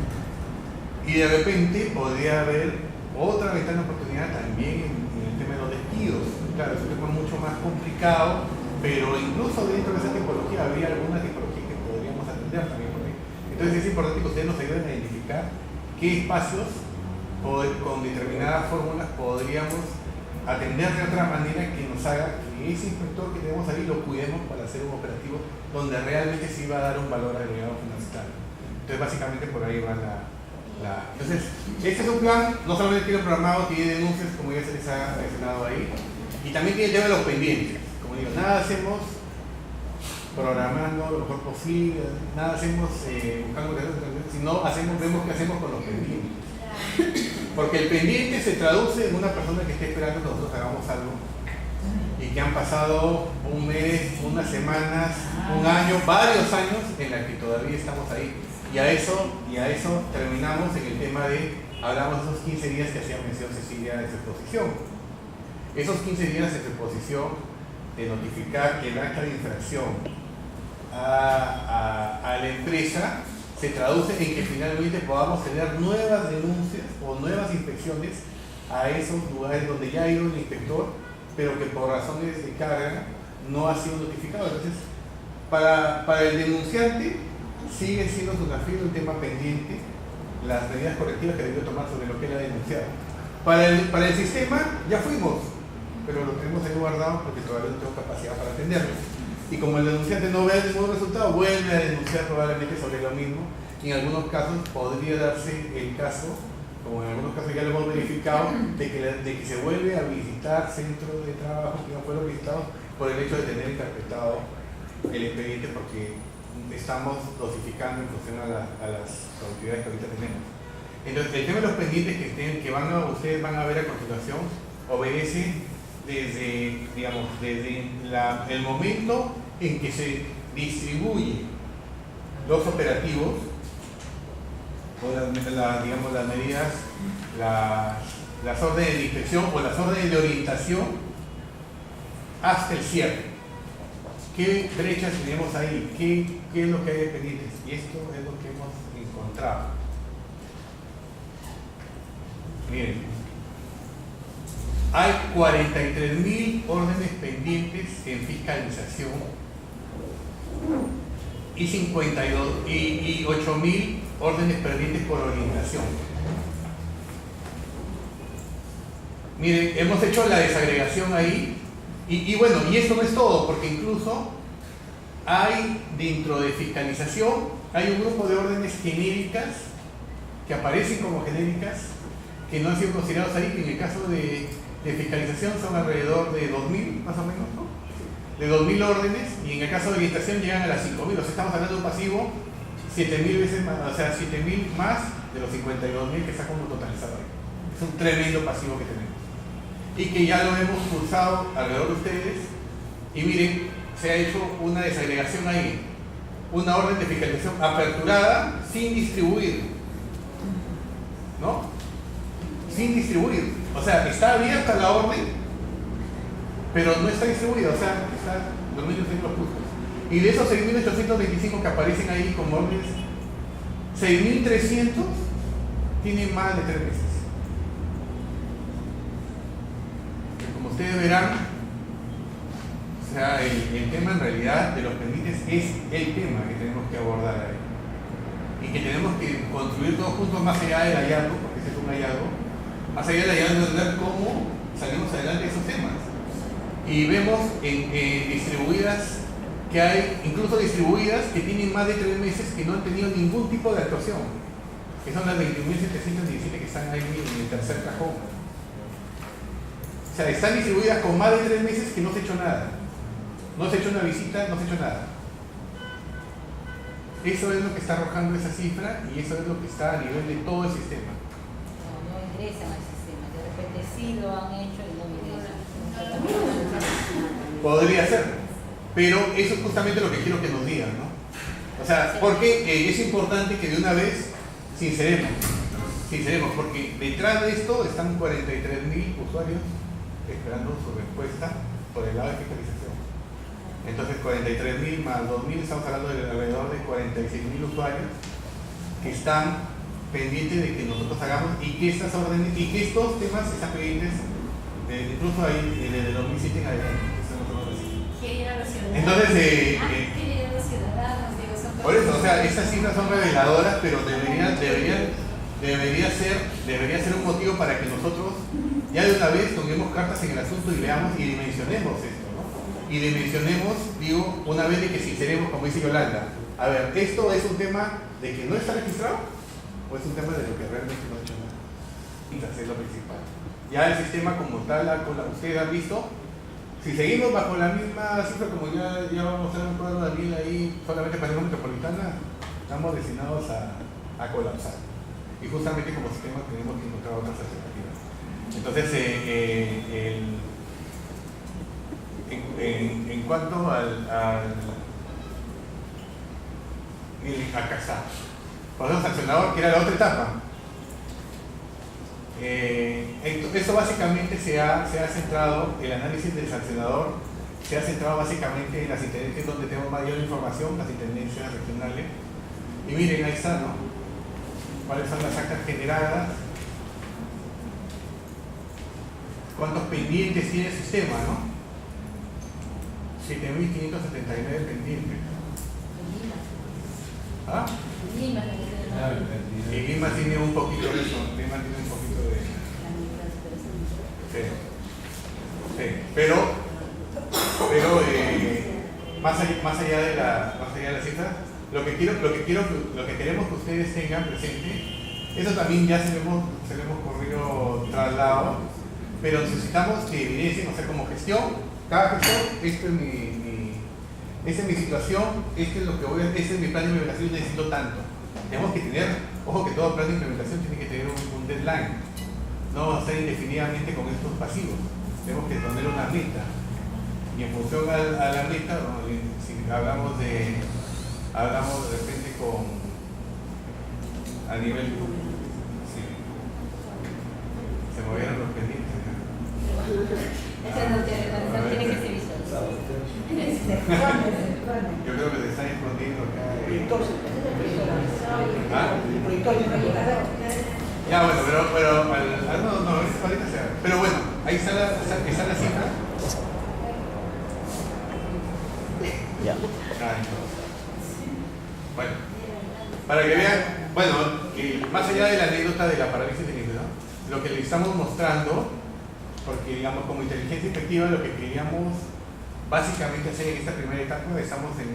Y de repente podría haber otra ventana de oportunidad también en el tema de los despidos. Claro, es un tema mucho más complicado, pero incluso dentro de esa tipología habría alguna tipología que podríamos atender también por ahí. Entonces es importante que ustedes nos ayuden a identificar qué espacios con determinadas fórmulas podríamos atender de otra manera que nos haga que ese inspector que tenemos ahí lo cuidemos para hacer un operativo donde realmente sí va a dar un valor agregado fundamental. Entonces básicamente por ahí va Entonces, este es un plan, no solamente tiene programado, tiene denuncias, como ya se les ha mencionado ahí, y también tiene el tema de los pendientes. Como digo, nada hacemos programando lo mejor posible, nada hacemos buscando si no vemos qué hacemos con los pendientes. Porque el pendiente se traduce en una persona que esté esperando que nosotros hagamos algo y que han pasado un mes, unas semanas, un año, varios años en la que todavía estamos ahí. Y a eso terminamos en el tema de, hablamos de esos 15 días que hacía mención Cecilia de su exposición. Esos 15 días de su exposición de notificar el acta de infracción a la empresa se traduce en que finalmente podamos tener nuevas denuncias o nuevas inspecciones a esos lugares donde ya ha ido el inspector pero que por razones de carga no ha sido notificado. Entonces, para el denunciante sigue siendo su desafío un tema pendiente, las medidas correctivas que debió tomar sobre lo que él ha denunciado. Para el sistema ya fuimos, pero lo tenemos ahí guardado porque todavía no tengo capacidad para atenderlo. Y como el denunciante no ve ningún resultado, vuelve a denunciar probablemente sobre lo mismo, y en algunos casos podría darse el caso, como en algunos casos ya lo hemos verificado, de que se vuelve a visitar centros de trabajo que no fueron visitados por el hecho de tener encarpetado el expediente, porque estamos dosificando en función a las autoridades que ahorita tenemos. Entonces, el tema de los pendientes ustedes van a ver a continuación obedece desde el momento en que se distribuye los operativos o las medidas, las órdenes de inspección o las órdenes de orientación hasta el cierre. ¿Qué brechas tenemos ahí? ¿Qué es lo que hay de pendientes? Y esto es lo que hemos encontrado. Miren, hay 43.000 órdenes pendientes en fiscalización y 8.000 órdenes pendientes por orientación. Miren, hemos hecho la desagregación ahí. Y bueno, y esto no es todo, porque incluso hay dentro de fiscalización, hay un grupo de órdenes genéricas que aparecen como genéricas, que no han sido considerados ahí, que en el caso de fiscalización son alrededor de 2.000 más o menos, ¿no? De 2.000 órdenes, y en el caso de orientación llegan a las 5.000, o sea, estamos hablando de un pasivo 7.000 veces más, o sea, 7.000 más de los 52.000 que está como totalizado ahí. Es un tremendo pasivo que tenemos. Y que ya lo hemos cursado alrededor de ustedes, y miren, se ha hecho una desagregación ahí, una orden de fiscalización aperturada sin distribuir, ¿no? Sin distribuir, o sea, está abierta la orden, pero no está distribuida, o sea, está dormidos en los puntos. Y de esos 6.825 que aparecen ahí como órdenes, 6.300 tienen más de 3 meses. Ustedes verán, o sea, el tema en realidad de los pendientes es el tema que tenemos que abordar ahí, y que tenemos que construir todos juntos más allá del hallazgo, porque ese es un hallazgo, más allá del hallazgo de ver cómo salimos adelante de esos temas. Y vemos distribuidas, que hay incluso distribuidas que tienen más de 3 meses que no han tenido ningún tipo de actuación, que son las 21.717 que están ahí en el tercer cajón. O sea, están distribuidas con más de 3 meses que no se ha hecho nada. No se ha hecho una visita, no se ha hecho nada. Eso es lo que está arrojando esa cifra, y eso es lo que está a nivel de todo el sistema. No ingresan al sistema, de repente sí lo han hecho y no ingresan. Podría ser, pero eso es justamente lo que quiero que nos digan, ¿no? O sea, porque es importante que de una vez sinceremos, porque detrás de esto están 43.000 usuarios esperando su respuesta por el lado de fiscalización. Entonces 43.000 más 2.000, estamos hablando de alrededor de 46.000 usuarios que están pendientes de que nosotros hagamos, y que estas órdenes y que estos temas están pendientes incluso ahí desde 2007 en adelante. Entonces por eso, o sea, estas cifras son reveladoras, pero debería ser un motivo para que nosotros ya de una vez tomemos cartas en el asunto y veamos y dimensionemos esto, ¿no? Y dimensionemos, digo, una vez de que sinceremos, como dice Yolanda, a ver, ¿esto es un tema de que no está registrado o es un tema de lo que realmente no ha hecho nada? Es lo principal. Ya el sistema como tal, ustedes han visto, si seguimos bajo la misma cifra, como ya vamos a mostrar un cuadro Daniel ahí, solamente para la metropolitana, estamos destinados a colapsar. Y justamente como sistema tenemos que encontrar otras alternativas. Entonces, en cuanto al CASA, proceso sancionador, que era la otra etapa, esto básicamente se ha centrado, el análisis del sancionador se ha centrado básicamente en las intendencias donde tenemos mayor información, las intendencias regionales. Y miren, ahí está, ¿no? ¿Cuáles son las actas generadas? cuántos pendientes tiene el sistema, ¿no? 7.579 pendientes. ¿Ah? Y Lima tiene un poquito de eso, Lima tiene un poquito de... Sí, pero más allá de la cifra, lo que queremos que ustedes tengan presente, eso también ya se le hemos corrido traslado, pero necesitamos que evidencien, o sea, como gestión, cada gestor, esta es mi situación, este es mi plan de implementación y necesito tanto. Tenemos que tener, ojo que todo plan de implementación tiene que tener un deadline, no estar indefinidamente con estos pasivos, tenemos que poner una meta. Y en función a la meta, si hablamos de repente a nivel, sí, se movieron los pendientes, ¿no? Eso no tiene que ser visualizado. Yo creo que se está escondiendo acá. ¿Ah? Ya, bueno, pero no, ahorita se abre. Pero bueno, ahí está la cifra. Ya. Bueno, para que vean, bueno, más allá de la anécdota de la parálisis de nivel, ¿no? Lo que le estamos mostrando, porque digamos como inteligencia efectiva lo que queríamos básicamente hacer en esta primera etapa, estamos en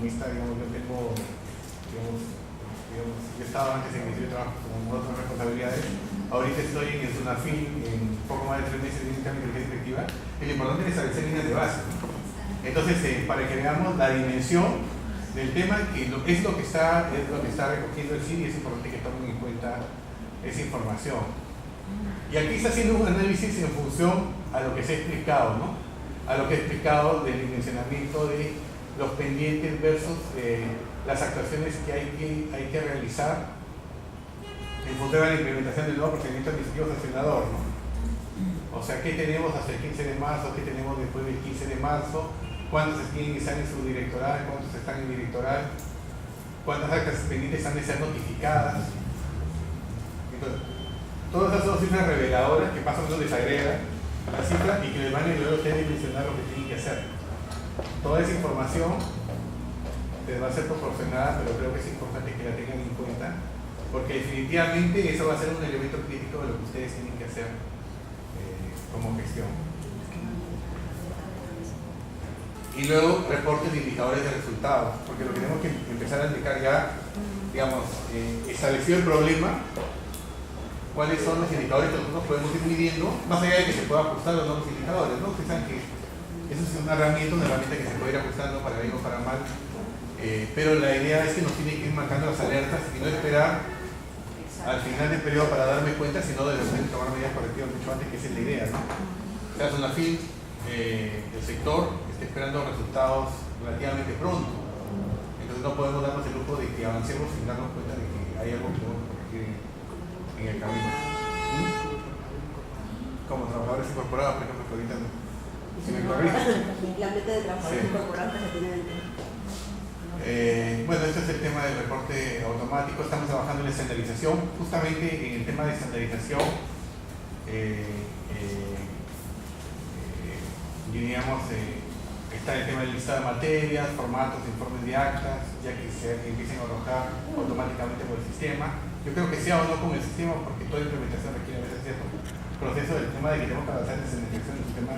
esta, digamos, yo tengo, digamos, yo estaba antes en mi sitio de trabajo con otras responsabilidades, ahorita estoy en el SUNAFIL en poco más de 3 meses de inteligencia efectiva, y lo importante es establecer líneas de base. Entonces, para que veamos la dimensión del tema, que es lo que está recogiendo el CID, y es importante que tomen en cuenta esa información. Y aquí está haciendo un análisis en función a lo que se ha explicado, ¿no? A lo que he explicado del dimensionamiento de los pendientes versus las actuaciones que hay que realizar en función a la implementación del nuevo procedimiento administrativo sancionador, ¿no? O sea, ¿qué tenemos hasta el 15 de marzo? ¿Qué tenemos después del 15 de marzo? ¿Cuántos tienen que estar en su directoral? ¿Cuántos están en directoral? ¿Cuántas actas pendientes han de ser notificadas? Entonces, todas esas son cifras reveladoras que pasan a desagrega la cifra y que les van a ayudar a ustedes a dimensionar lo que tienen que hacer. Toda esa información les va a ser proporcionada, pero creo que es importante que la tengan en cuenta, porque definitivamente eso va a ser un elemento crítico de lo que ustedes tienen que hacer como gestión. Y luego reportes de indicadores de resultados, porque lo que tenemos que empezar a indicar ya, digamos, establecido el problema, cuáles son los indicadores que nosotros podemos ir midiendo, más allá de que se pueda ajustar o no los indicadores, ¿no? Ustedes saben que eso es una herramienta que se puede ir ajustando para bien o para mal, pero la idea es que nos tiene que ir marcando las alertas y no esperar al final del periodo para darme cuenta, sino de repente tomar medidas correctivas mucho antes, que esa es la idea, ¿no? O sea, SUNAFIL, el sector está esperando resultados relativamente pronto, entonces no podemos darnos el lujo de que avancemos sin darnos cuenta de que hay algo que tenemos que corregir en el camino. Como trabajadores incorporados, por ejemplo, que ahorita no. Si me corrigen. La meta de trabajadores incorporados que se tiene dentro. Bueno, este es el tema del reporte automático. Estamos trabajando en la estandarización. Justamente en el tema de estandarización, diríamos, está el tema del listado de materias, formatos, informes de actas, ya que se empiecen a arrojar automáticamente por el sistema. Yo creo que sea o no con el sistema, porque toda implementación requiere a veces cierto proceso del tema de que tenemos que avanzar en estandarización de un sistema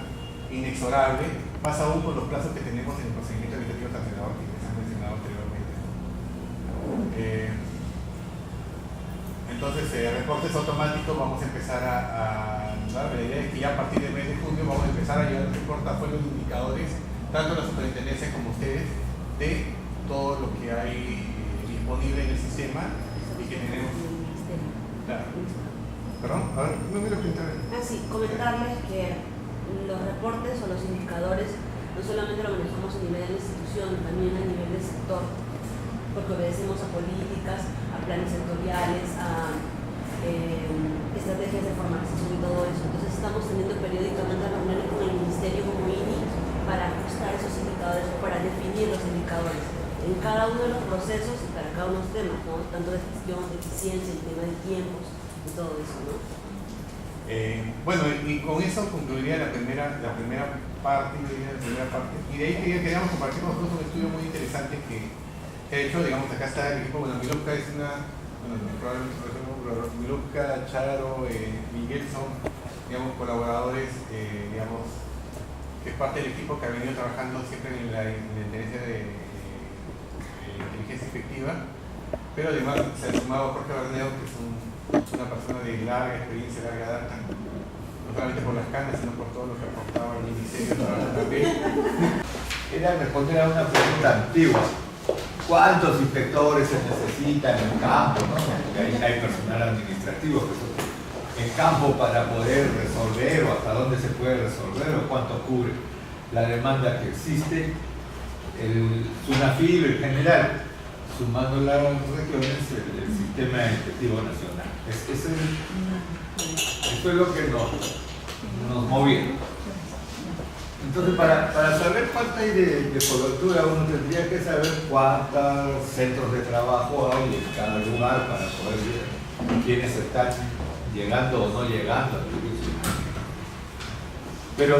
inexorable, más aún con los plazos que tenemos en el procedimiento administrativo sancionador que les han mencionado anteriormente. Entonces, reportes automáticos vamos a empezar a dar. La idea es que ya a partir del mes de junio vamos a empezar a llevar un portafolio de indicadores, tanto la superintendencia como ustedes, de todo lo que hay disponible en el sistema y que tenemos. Claro. Perdón, a ver, no me lo pintaré. Sí, comentarles que los reportes o los indicadores no solamente lo manejamos a nivel de la institución, también a nivel del sector, porque obedecemos a políticas, a planes sectoriales, a estrategias de formalización y todo eso. Entonces estamos teniendo periódicamente reuniones con el Ministerio, como INI, para ajustar esos indicadores o para definir los indicadores en cada uno de los procesos y para cada uno de los temas, ¿no? Tanto de gestión, de eficiencia, el tema de tiempos y todo eso, ¿no? Bueno, y con eso concluiría la primera parte, y de ahí queríamos compartir con nosotros un estudio muy interesante que de hecho, digamos, acá está el equipo. Bueno, Milupka es probablemente Milupka, Charo, Miguel son, digamos, colaboradores, digamos, que es parte del equipo que ha venido trabajando siempre en la tendencia de inteligencia efectiva, pero además se ha sumado Jorge Berneo, que es una persona de larga experiencia, larga data, no solamente por las canas, sino por todo lo que aportaba al Ministerio de Trabajo también. Era responder a una pregunta antigua. ¿Cuántos inspectores se necesitan en campo? ¿No? Porque ahí hay personal administrativo que en campo para poder resolver, o hasta dónde se puede resolver, o cuánto cubre la demanda que existe. El SUNAFIL en general, sumando las regiones, el sistema efectivo nacional. Eso es lo que nos movía. Entonces, para saber cuánta hay de cobertura, uno tendría que saber cuántos centros de trabajo hay en cada lugar para poder ver quiénes están llegando o no llegando. Pero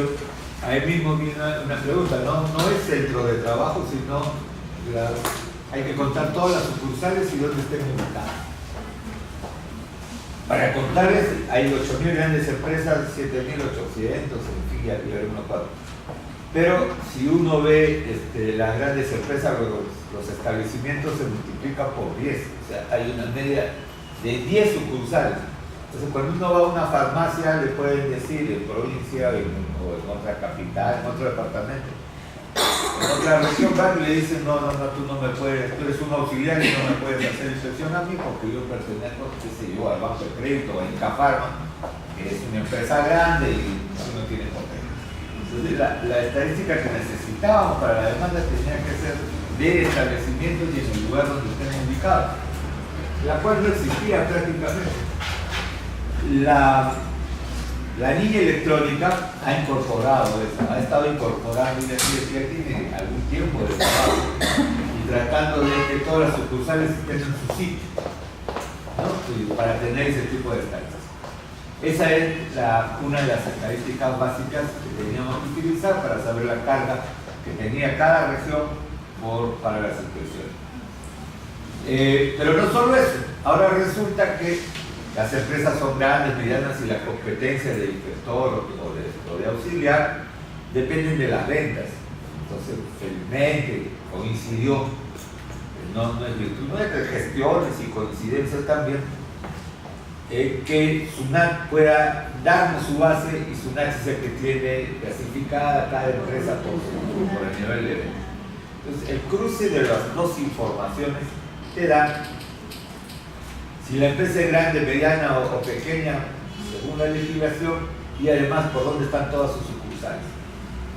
ahí mismo viene una pregunta, no es centro de trabajo, sino hay que contar todas las sucursales y dónde estén ubicadas. Para contarles, hay 8.000 grandes empresas, 7.800, en fin, ya tirar unos cuatro. Pero si uno ve las grandes empresas, los establecimientos se multiplican por 10. O sea, hay una media de 10 sucursales. Entonces, cuando uno va a una farmacia, le pueden decir en provincia o en otra capital, en otro departamento. En otra región van y le dicen, no, tú no me puedes, tú eres un auxiliar y no me puedes hacer inspección a mí porque yo pertenezco, qué sé yo, al Banco de Crédito o a Incafarma, que es una empresa grande y no tiene convenio. Entonces la estadística que necesitábamos para la demanda tenía que ser de establecimientos y en el lugar donde estén ubicados, la cual no existía prácticamente. La línea electrónica ha incorporado eso, ha estado incorporando y ya tiene algún tiempo de trabajo y tratando de que todas las sucursales estén en su sitio, ¿no? Para tener ese tipo de estadísticas. Esa es una de las estadísticas básicas que teníamos que utilizar para saber la carga que tenía cada región para las inspecciones. Pero no solo eso, ahora resulta que las empresas son grandes, medianas y la competencia de inspector o de auxiliar dependen de las ventas. Entonces, felizmente coincidió, no es virtud nuestra, gestiones y coincidencias también, que SUNAT pueda darnos su base y SUNAT es el que tiene clasificada cada empresa por el nivel de venta. Entonces, el cruce de las dos informaciones te da si la empresa es grande, mediana o pequeña, según la legislación, y además por dónde están todas sus sucursales.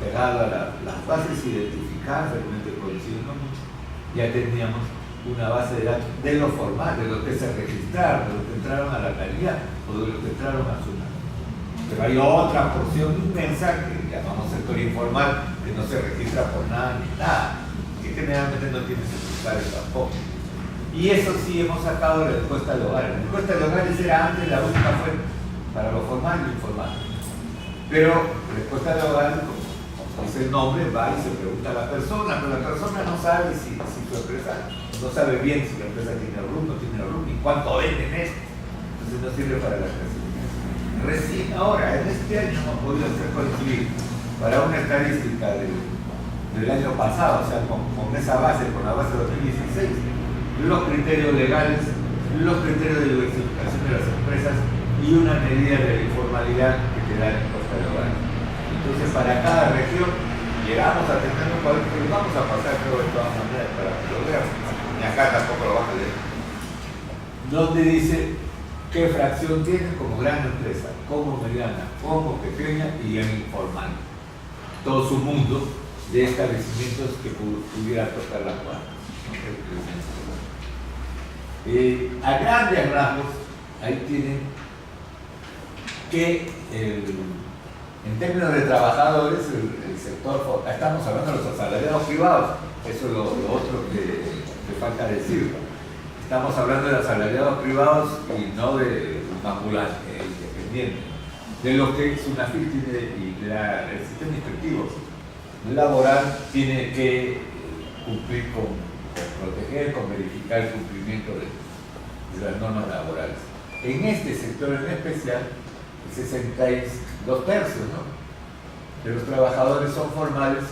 Pegado a las bases identificadas, realmente coinciden mucho, ya teníamos una base de datos de lo formal, de lo que se registraron, de lo que entraron a la calidad o de lo que entraron a SUNAT. Pero hay otra porción inmensa que llamamos sector informal, que no se registra por nada ni nada, que generalmente no tiene sucursales tampoco. Y eso sí hemos sacado de la encuesta de hogares. La encuesta de hogares era antes la única fuente para lo formal y lo informal. Pero la encuesta de hogares, como dice el nombre, va y se pregunta a la persona, pero la persona no sabe si su empresa, no sabe bien si la empresa tiene RUM, no tiene RUM, y cuánto venden esto. Entonces no sirve para la clasificación. Recién ahora, en este año, hemos podido hacer coincidir para una estadística del año pasado, o sea, con esa base, con la base de 2016, los criterios legales, los criterios de diversificación de las empresas y una medida de la informalidad que te da la encuesta de hogares. Entonces, para cada región llegamos a tener un cuadro que lo vamos a pasar, creo, de todas maneras para que lo vean, ni acá tampoco lo vas a leer, donde dice qué fracción tiene como gran empresa, como mediana, como pequeña y en informal. Todo su mundo de establecimientos que pudiera tocar la cuarta. A grandes rasgos, ahí tienen que en términos de trabajadores, el sector, estamos hablando de los asalariados privados, eso es lo otro que falta decir. Estamos hablando de asalariados privados y no de un ambulante independiente. de lo que SUNAFIL tiene y el sistema inspectivo laboral tiene que cumplir con proteger, con verificar el cumplimiento de las normas laborales. En este sector en especial, el 62 tercios, ¿no?, de los trabajadores son formales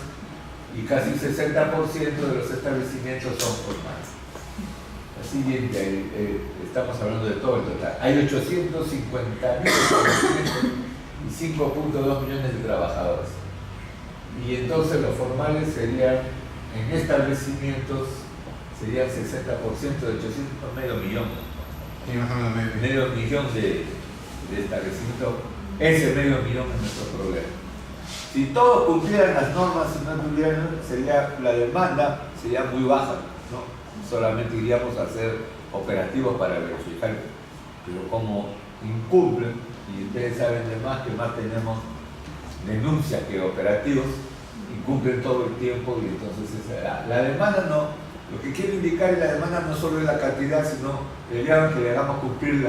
y casi un 60% de los establecimientos son formales. Así bien, estamos hablando de todo el total. Hay 850.000 establecimientos y 5.2 millones de trabajadores. Y entonces los formales serían, en establecimientos, serían 60% de 800, medio millón. Sí, más o menos Medio millón de establecimientos. Ese medio millón es nuestro problema. Si todos cumplieran las normas y no tuvieran, la demanda sería muy baja, ¿no? Solamente iríamos a hacer operativos para verificar, pero como incumplen, y ustedes saben de más que más tenemos denuncias que operativos, incumplen todo el tiempo y entonces la demanda no, lo que quiere indicar es la demanda no solo es la cantidad, sino que le hagamos cumplir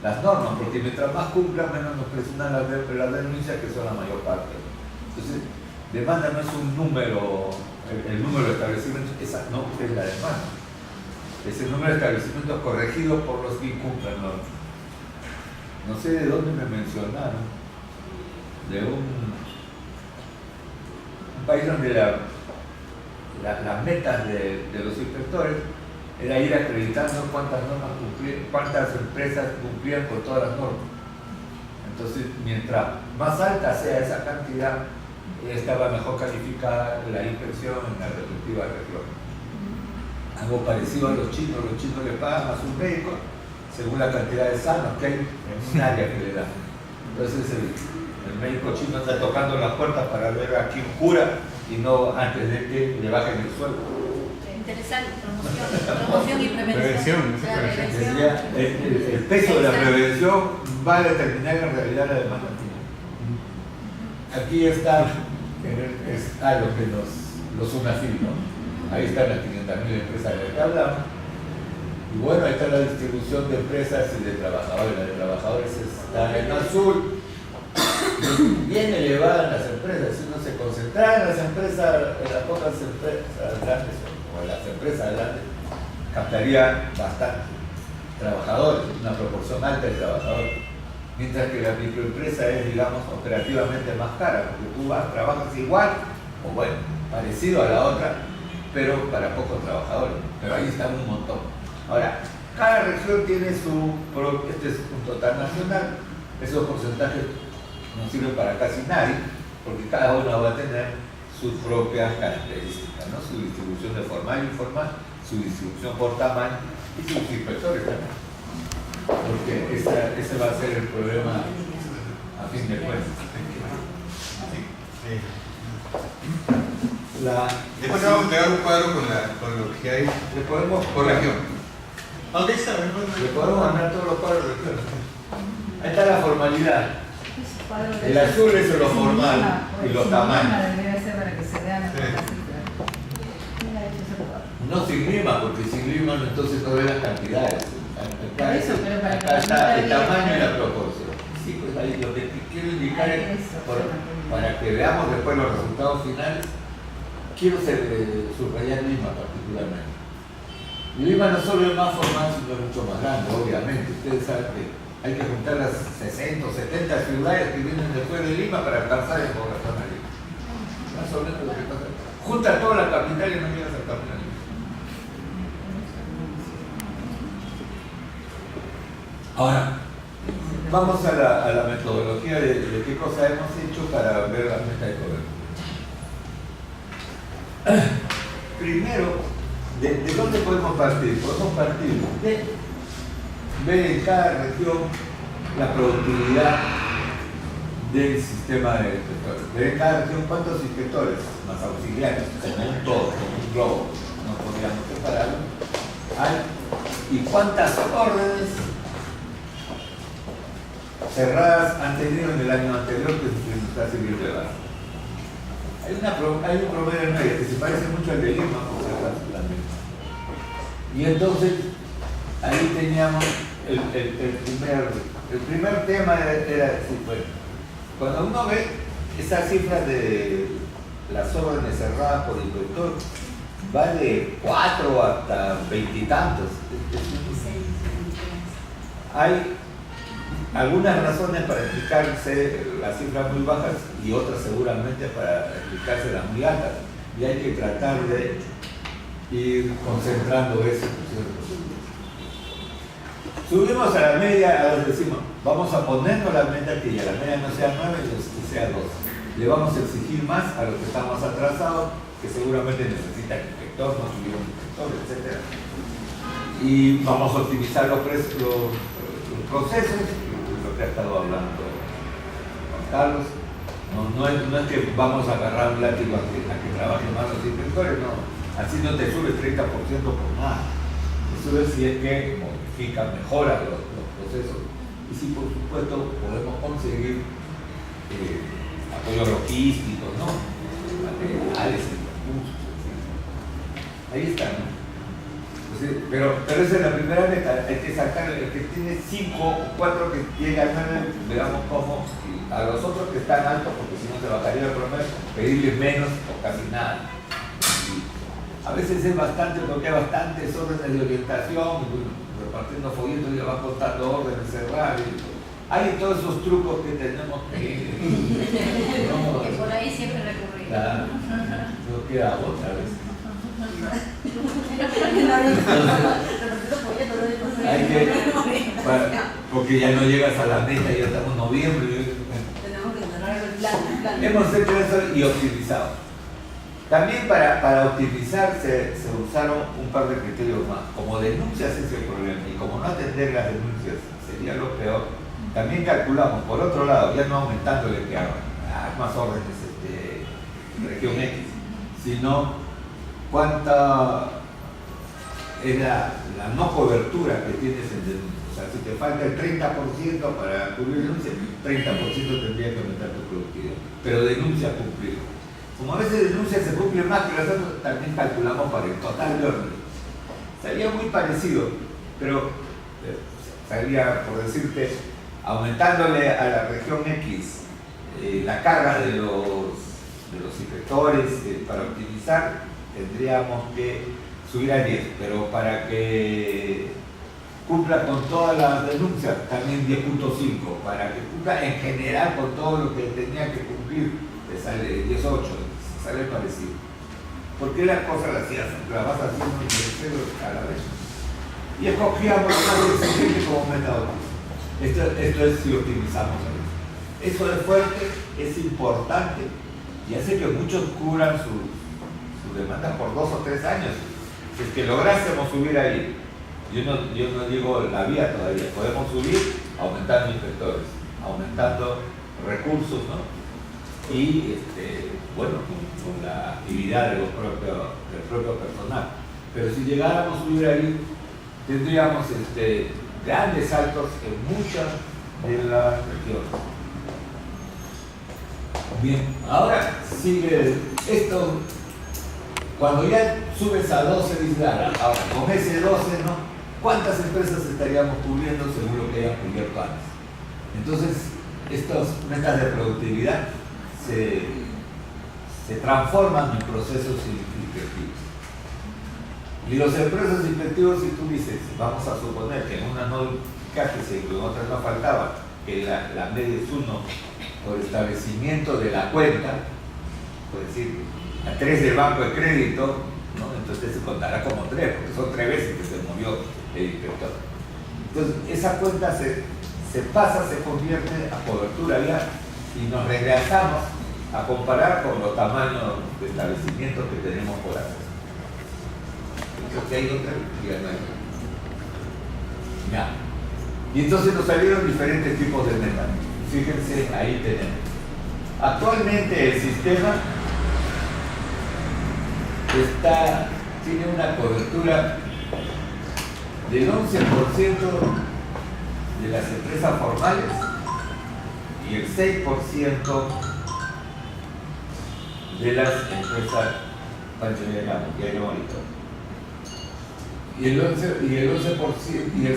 las normas, porque mientras más cumplan, menos nos presionan las denuncias, que son la mayor parte. Entonces, demanda no es un número, el número de establecimientos, esa no es la demanda. Es el número de establecimientos corregidos por los que incumplen normas. No sé de dónde me mencionaron, de un país donde las metas de los inspectores era ir acreditando cuántas normas cumplían, cuántas empresas cumplían con todas las normas. Entonces, mientras más alta sea esa cantidad, estaba mejor calificada la inspección en la respectiva región. Algo parecido a los chinos le pagan a sus médicos según la cantidad de sanos que hay en un área que le dan. Entonces el médico chino está tocando las puertas para ver a quién cura y no antes de que le bajen el sueldo. Interesante, promoción y prevención. Prevención. El peso de la prevención va a determinar en realidad la demanda. Aquí está lo que los SUNAFIL, ¿no? Ahí están las 500.000 empresas de las que hablamos. Y bueno, ahí está la distribución de empresas y de trabajadores. La de trabajadores está en azul, bien elevada en las empresas. Si uno se concentra en las empresas, en las pocas empresas grandes, o en las empresas grandes, captaría bastante trabajadores, una proporción alta de trabajadores. Mientras que la microempresa es, digamos, operativamente más cara, porque tú trabajas igual, o bueno, parecido a la otra, pero para pocos trabajadores. Pero ahí están un montón. Ahora, cada región tiene este es un total nacional, esos porcentajes no sirven para casi nadie, porque cada uno va a tener sus propias características, ¿no? Su distribución de formal e informal, su distribución por tamaño y sus inspectores también. Porque ese va a ser el problema a fin de cuentas. Después vamos a pegar un cuadro con lo que hay por región. ¿Dónde está? Le podemos mandar todos los cuadros de región. Ahí está la formalidad. El azul es lo formal y los tamaños. No sin lima, porque sin lima entonces no ve las cantidades. Acá está el tamaño y la proporción. Sí, pues ahí lo que quiero indicar es, para que veamos después los resultados finales, quiero subrayar Lima particularmente. Lima no solo es más formal, sino es mucho más grande, obviamente. Ustedes saben que hay que juntar las 60 o 70 ciudades que vienen después de Lima para alcanzar en población a Lima. Más o menos lo que pasa. Junta toda la capital y no llegas al capital. Ahora, vamos a la metodología de qué cosa hemos hecho para ver la meta de cobertura. Primero, ¿de dónde podemos partir? Podemos partir de ver en cada región la productividad del sistema de inspectores. Ver en cada región cuántos inspectores, más auxiliares, como un todo, como un globo, no podríamos separarlo, hay, y cuántas órdenes cerradas han tenido en el año anterior que nos está sirviendo de base. Hay un promedio en medio que se parece mucho al de Lima, por si acaso también. Y entonces, ahí teníamos el primer el primer tema era sí, pues, cuando uno ve esas cifras de las órdenes cerradas por inspector, va de 4 hasta 20 y tantos. Hay algunas razones para explicarse las cifras muy bajas y otras seguramente para explicarse las muy altas. Y hay que tratar de ir concentrando eso, ¿no es cierto? Subimos a la media, ahora decimos, vamos a ponernos la meta que ya la media no sea 9, que sea 12. Le vamos a exigir más a los que están más atrasados, que seguramente necesitan inspector, no tuvieron inspector, etc. Y vamos a optimizar los procesos, lo que ha estado hablando Juan Carlos. No es que vamos a agarrar un látigo a que trabajen más los inspectores, no. Así no te sube 30% por nada. Te sube si es que modifica, mejora los procesos. Y si por supuesto podemos conseguir apoyo logístico, ¿no? Materiales, recursos, etc. Ahí está, ¿no? Entonces, pero esa es la primera meta. Hay que sacar el que tiene 5 o 4 que llega a 9, veamos cómo. Y a los otros que están altos, porque si no se bajaría el promedio, pedirles menos o casi nada. A veces es bastante, porque hay bastantes órdenes de orientación, repartiendo folletos y va costando órdenes cerrar. Hay todos esos trucos que tenemos que... ¿no? Que por ahí siempre recurrimos. Claro, no queda otra vez. Hay que, porque ya no llegas a la meta, ya estamos en noviembre. Tenemos que ganar el plan. Hemos hecho eso y optimizado. También para optimizar se usaron un par de criterios más. Como denuncias es el problema y como no atender las denuncias sería lo peor, también calculamos, por otro lado, ya no aumentándole que hagan más órdenes región X, sino cuánta es la no cobertura que tienes en denuncia. O sea, si te falta el 30% para cubrir denuncia, 30% tendría que aumentar tu productividad. Pero denuncia cumplida. Como a veces denuncias se cumplen más que las otras, también calculamos para el total de orden. Sería muy parecido, pero sería, por decirte, aumentándole a la región X la carga de los inspectores para optimizar, tendríamos que subir a 10, pero para que cumpla con todas las denuncias, también 10.5, para que cumpla en general con todo lo que tenía que cumplir, te sale 18, sale parecido. ¿Por qué las cosas las vas haciendo a la vez? Y escogíamos lo más exigente como método. Esto es si optimizamos a veces. Eso es fuerte, es importante y hace que muchos cubran su demanda por 2 o 3 años. Si es que lográsemos subir ahí, yo no digo la vía todavía, podemos subir aumentando inspectores, aumentando recursos, ¿no? Y bueno, con la actividad del propio personal. Pero si llegáramos a subir ahí, tendríamos grandes saltos en muchas de las regiones. Bien, ahora sigue esto. Cuando ya subes a 12, dices, ahora con ese 12, ¿no? ¿Cuántas empresas estaríamos cubriendo según lo que hayan cubierto antes? Entonces, estas metas de productividad se transforman en procesos inspectivos. Y los procesos inspectivos, si tú dices, vamos a suponer que en una no fíjate, en otras no faltaba, que la media es 1 por establecimiento de la cuenta, por decir, a 3 del banco de crédito, ¿no? Entonces se contará como 3, porque son 3 veces que se movió el inspector. Entonces, esa cuenta se pasa, se convierte a cobertura ya y nos regresamos a comparar con los tamaños de establecimientos que tenemos por hacer. Creo que hay otra ya no hay. Ya. Y entonces nos salieron diferentes tipos de metas. Fíjense, ahí tenemos. Actualmente el sistema tiene una cobertura del 11% de las empresas formales y el 6% de las empresas y el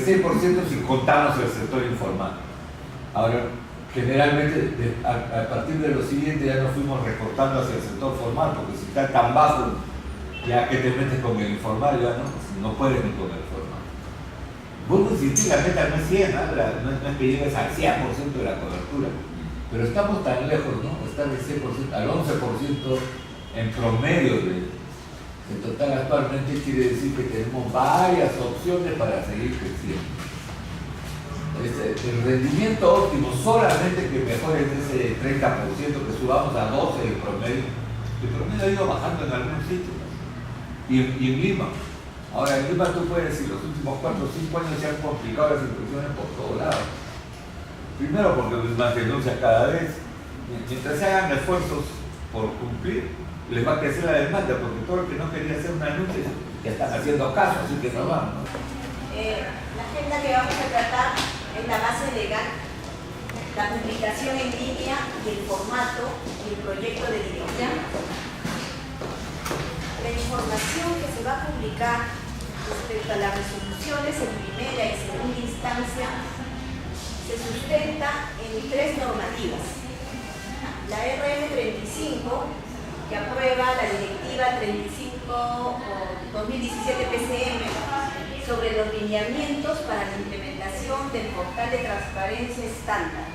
6% si contamos el sector informal. Ahora, generalmente, a partir de lo siguiente ya nos fuimos recortando hacia el sector formal, porque si está tan bajo, ya que te metes con el informal, ya no puedes ni con el formal. Vuelvo a insistir, la meta no es 100, no es que llegues al 100% de la cobertura, pero estamos tan lejos, ¿no? Estar del 100% al 11% en promedio del total actualmente quiere decir que tenemos varias opciones para seguir creciendo. El rendimiento óptimo solamente que mejore en ese 30%, que subamos a 12% el promedio ha ido bajando en algunos sitios, ¿no? Y en Lima. Ahora en Lima tú puedes decir, los últimos 4 o 5 años se han complicado las inspecciones por todos lados. Primero porque más denuncias cada vez. Mientras se hagan esfuerzos por cumplir, les va a crecer la demanda, porque todo el que no quería hacer una denuncia ya están haciendo caso, así que no van, ¿no? La agenda que vamos a tratar es la base legal, la publicación en línea y el formato y el proyecto de dirección. La información que se va a publicar respecto a las resoluciones en primera y segunda instancia se sustenta en 3 normativas. La RM35, que aprueba la Directiva 35/2017/PCM sobre los lineamientos para la implementación del portal de transparencia estándar.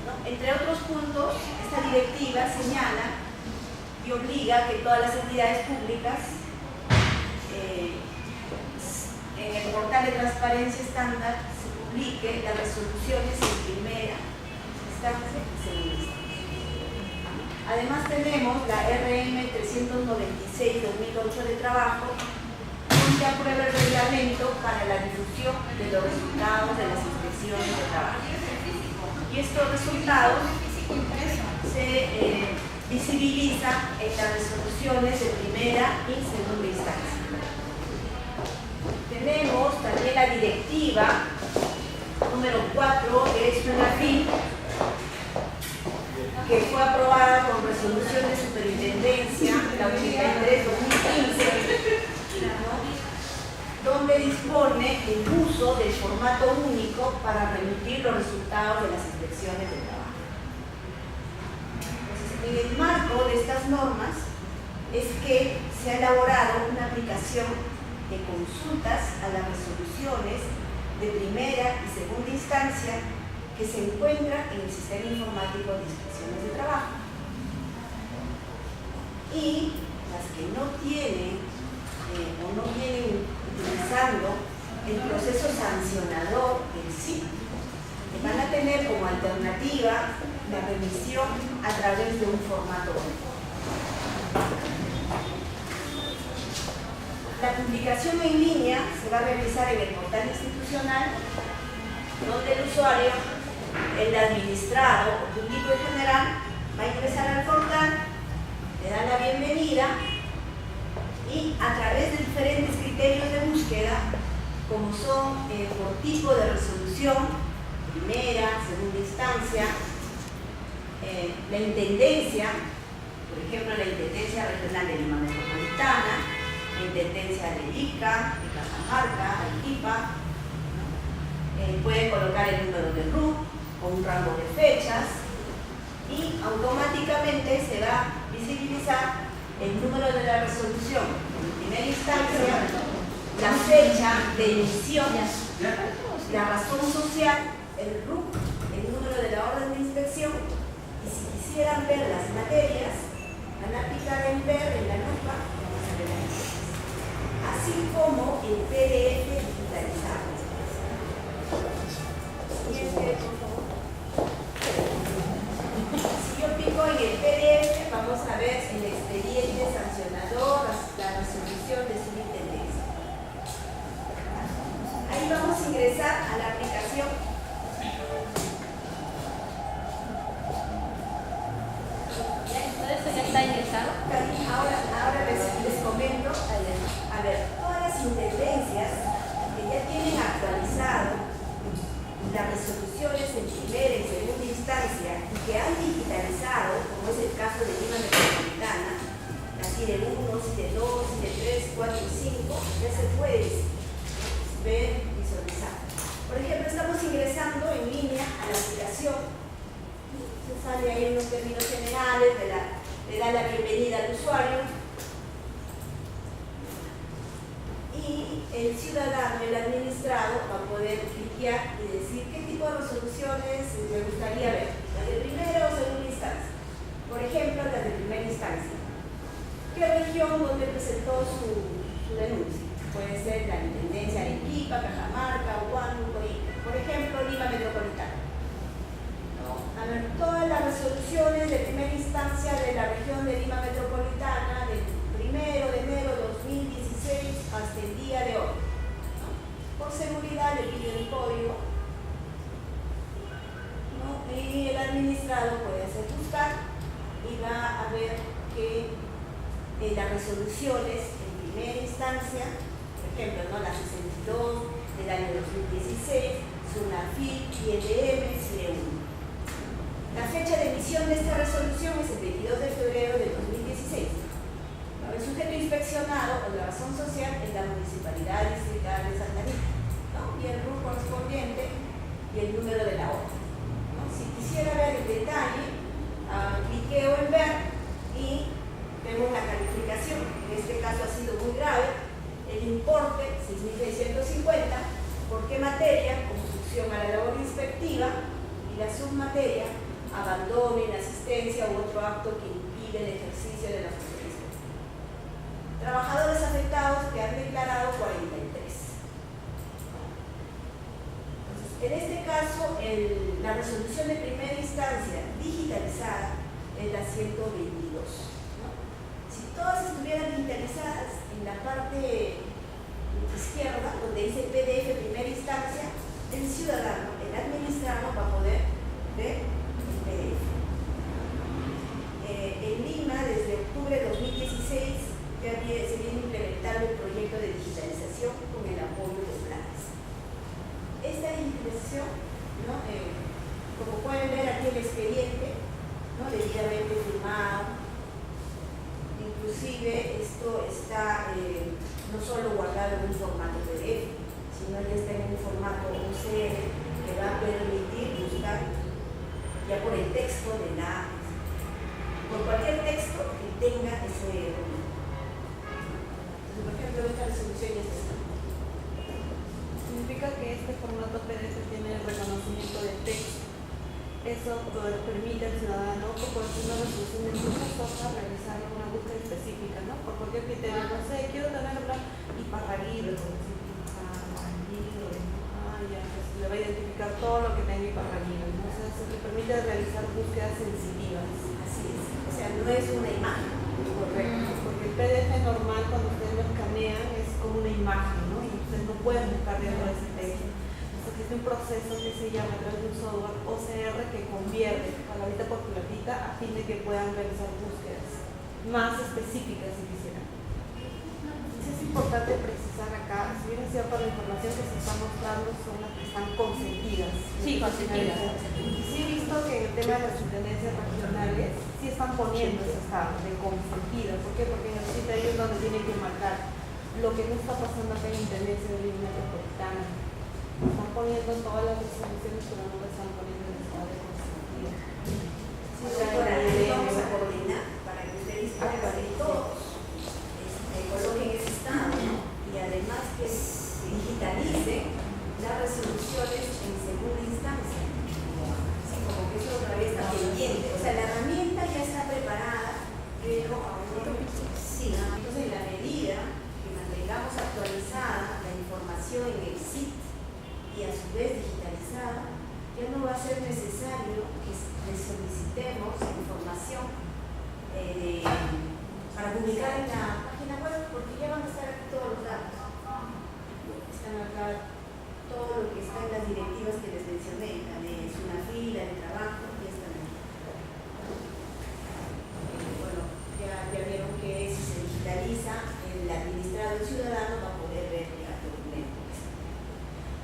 ¿No? Entre otros puntos, esta directiva señala y obliga que todas las entidades públicas en el portal de transparencia estándar se publique las resoluciones en primera instancia y segunda instancia. Además tenemos la RM 396/2008 de trabajo, que aprueba el reglamento para la difusión de los resultados de las inspecciones de trabajo. Y estos resultados se visibilizan en las resoluciones de primera y segunda instancia. Tenemos también la directiva número 4 de SUNAFIN, que fue aprobada con resolución de superintendencia, la 83/2015, donde dispone el uso del formato único para remitir los resultados de las inspecciones de trabajo. Entonces, en el marco de estas normas es que se ha elaborado una aplicación de consultas a las resoluciones de primera y segunda instancia que se encuentra en el sistema informático de inspecciones de trabajo. Y las que no tienen o no vienen utilizando el proceso sancionador en sí, van a tener como alternativa la remisión a través de un formato único. La publicación en línea se va a realizar en el portal institucional, donde el usuario, el administrado o público en general, va a ingresar al portal, le da la bienvenida y a través de diferentes criterios de búsqueda, como son por tipo de resolución, primera, segunda instancia, la intendencia, por ejemplo la Intendencia Regional de Lima Metropolitana, la Intendencia de Ica, de Cajamarca, Arequipa, ¿no? Puede colocar el número de RUC o un rango de fechas y automáticamente se va a visibilizar el número de la resolución en primera instancia, la fecha de emisión, la razón social, el RUC, el número de la orden de inspección, y si quisieran ver las materias, van a picar en ver en la lupa y vamos a ver las materias. Así como el PDF digitalizado. Siguiente, por favor. Si yo pico en el PDF, vamos a ver el expediente sancionador, la resolución de subintendencia. Ahí vamos a ingresar a la aplicación. ¿Eso ya está ingresado? Ahora les comento. A ver, todas las intendencias que ya tienen actualizado las resoluciones en primera y segunda instancia y que han digitalizado, como es el caso de Lima Metropolitana, la CIDE 1, CIDE 2, CIDE 3, 4 y 5, ya se puede ver, visualizar. Por ejemplo, estamos ingresando en línea a la formales, le da la bienvenida al usuario y el ciudadano, el administrado, va a poder cliquear y decir qué tipo de resoluciones me gustaría ver, las de primera o segunda instancia. Por ejemplo, las de primera instancia. ¿Qué región donde presentó su denuncia? Puede ser la Intendencia Arequipa, Cajamarca, Huánuco, por ejemplo, Lima Metropolitana. A ver, todas las resoluciones de primera instancia de la región de Lima Metropolitana del 1 de enero de 2016 hasta el día de hoy. Por seguridad le pido el código, y el administrado puede hacer buscar y va a ver que las resoluciones en primera instancia, por ejemplo, la 62 del año 2016, SUNAFIL, ILM, CIRE1. La fecha de emisión de esta resolución es el 22 de febrero de 2016. El sujeto inspeccionado o la razón social es la Municipalidad Distrital de Santa Rita, y el RUT correspondiente y el número de la obra. Si quisiera ver el detalle, cliqueo en ver y vemos la calificación. En este caso ha sido muy grave. El importe 6.650. ¿Por qué materia? Construcción a la labor inspectiva, y la submateria, abandono, inasistencia u otro acto que impide el ejercicio de la función. Trabajadores afectados que han declarado 43. Entonces, en este caso, la resolución de primera instancia digitalizada es la 122. Si todas estuvieran digitalizadas, en la parte izquierda, donde dice PDF primera instancia, el ciudadano, el administrado, va a poder ver el PDF. En Lima, desde octubre de 2016, se viene implementando el proyecto de digitalización con el apoyo de planes. Esta digitalización, como pueden ver aquí el expediente, debidamente firmado. Inclusive esto está no solo guardado en un formato PDF, sino ya está en un formato OCR que va a permitir buscar ya por el texto de por cualquier texto que tenga ese documento. Entonces, por ejemplo, esta resolución ya está. Significa que este formato PDF tiene el reconocimiento de texto. Eso permite al ciudadano, por una resolución de muchas cosas, realizar una búsqueda específica, por cualquier criterio. No sé, quiero tener Iparraguirre, por ejemplo. Le va a identificar todo lo que tenga Iparraguirre. Entonces, se le permite realizar búsquedas sensitivas. Así es. O sea, no es una imagen. Correcto. Porque el PDF normal, cuando ustedes lo escanean, es como una imagen, y ustedes no pueden buscar dentro de ese texto. Existe un proceso que se llama a través de un software OCR que convierte palabrita por palabrita a fin de que puedan realizar búsquedas más específicas si quisieran. Entonces es importante precisar acá, si bien es cierto la información que se está mostrando son las que están consentidas. Sí, consentidas. Y sí he visto que en el tema de las intendencias regionales sí están poniendo esos estados de consentidas. ¿Por qué? Porque necesita ellos donde tienen que marcar lo que no está pasando acá en la intendencia de Lima Metropolitana. Están poniendo todas las resoluciones, pero no lo están poniendo en estado de consentida. Por ahí vamos a coordinar para que ustedes todos coloquen ese estado, y además que se digitalice las resoluciones en segunda instancia. Así como que eso otra vez está pendiente. O sea, la herramienta ya está preparada, pero ahora sí. Entonces, en la medida que mantengamos actualizada la información en el sitio y a su vez digitalizada, ya no va a ser necesario que le solicitemos información para publicar en la página web, porque ya van a estar aquí todos los datos. Están acá todo lo que está en las directivas que les mencioné, la de SUNAFIL, la de trabajo, ya están aquí. Bueno, ya vieron que si se digitaliza, el administrado ciudadano va a poder ver el documento.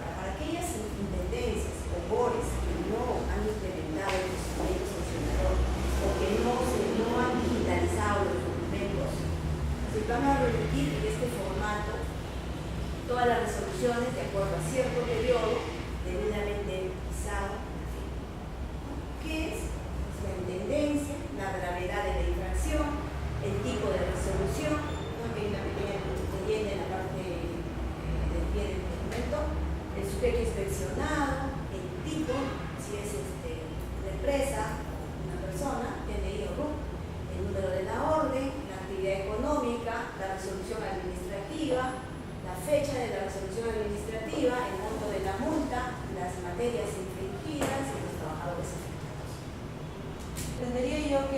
Para aquellas intendencias o BORES que no han implementado el procedimiento sancionador o que no han digitalizado los documentos, se van a remitir en este formato todas las resoluciones de acuerdo a cierto periodo debidamente pisado. ¿Qué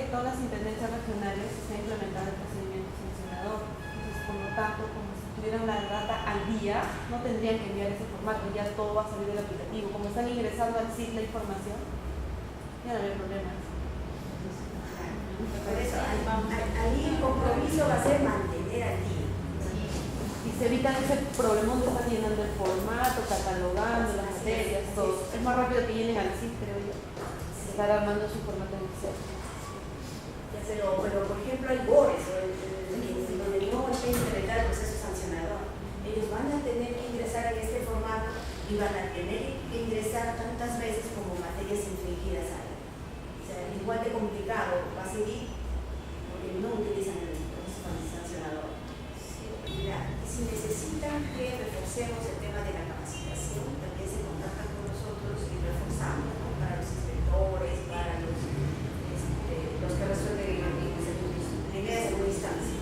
que todas las intendencias regionales están implementando el procedimiento sancionador. Entonces, por lo tanto, como si tuvieran la data al día, no tendrían que enviar ese formato, ya todo va a salir del aplicativo. Como están ingresando al SIT la información, ya no hay problemas. Por eso, ahí el compromiso va a ser mantener al día. Y se evitan ese problemón de estar llenando el formato, catalogando las materias, todo. Es más rápido que llenen al SIT, creo yo. Estar armando su formato en Excel. Pero por ejemplo, hay BORES, donde no está implementado el proceso sancionador. Ellos van a tener que ingresar en este formato y van a tener que ingresar tantas veces como materias infringidas hay. O sea, igual de complicado va a seguir porque no utilizan el proceso sancionador. Mira, si necesitan que reforcemos el tema de la capacitación, también se contactan con nosotros y reforzamos, ¿no? Para los inspectores, para los que resuelven en segunda instancia.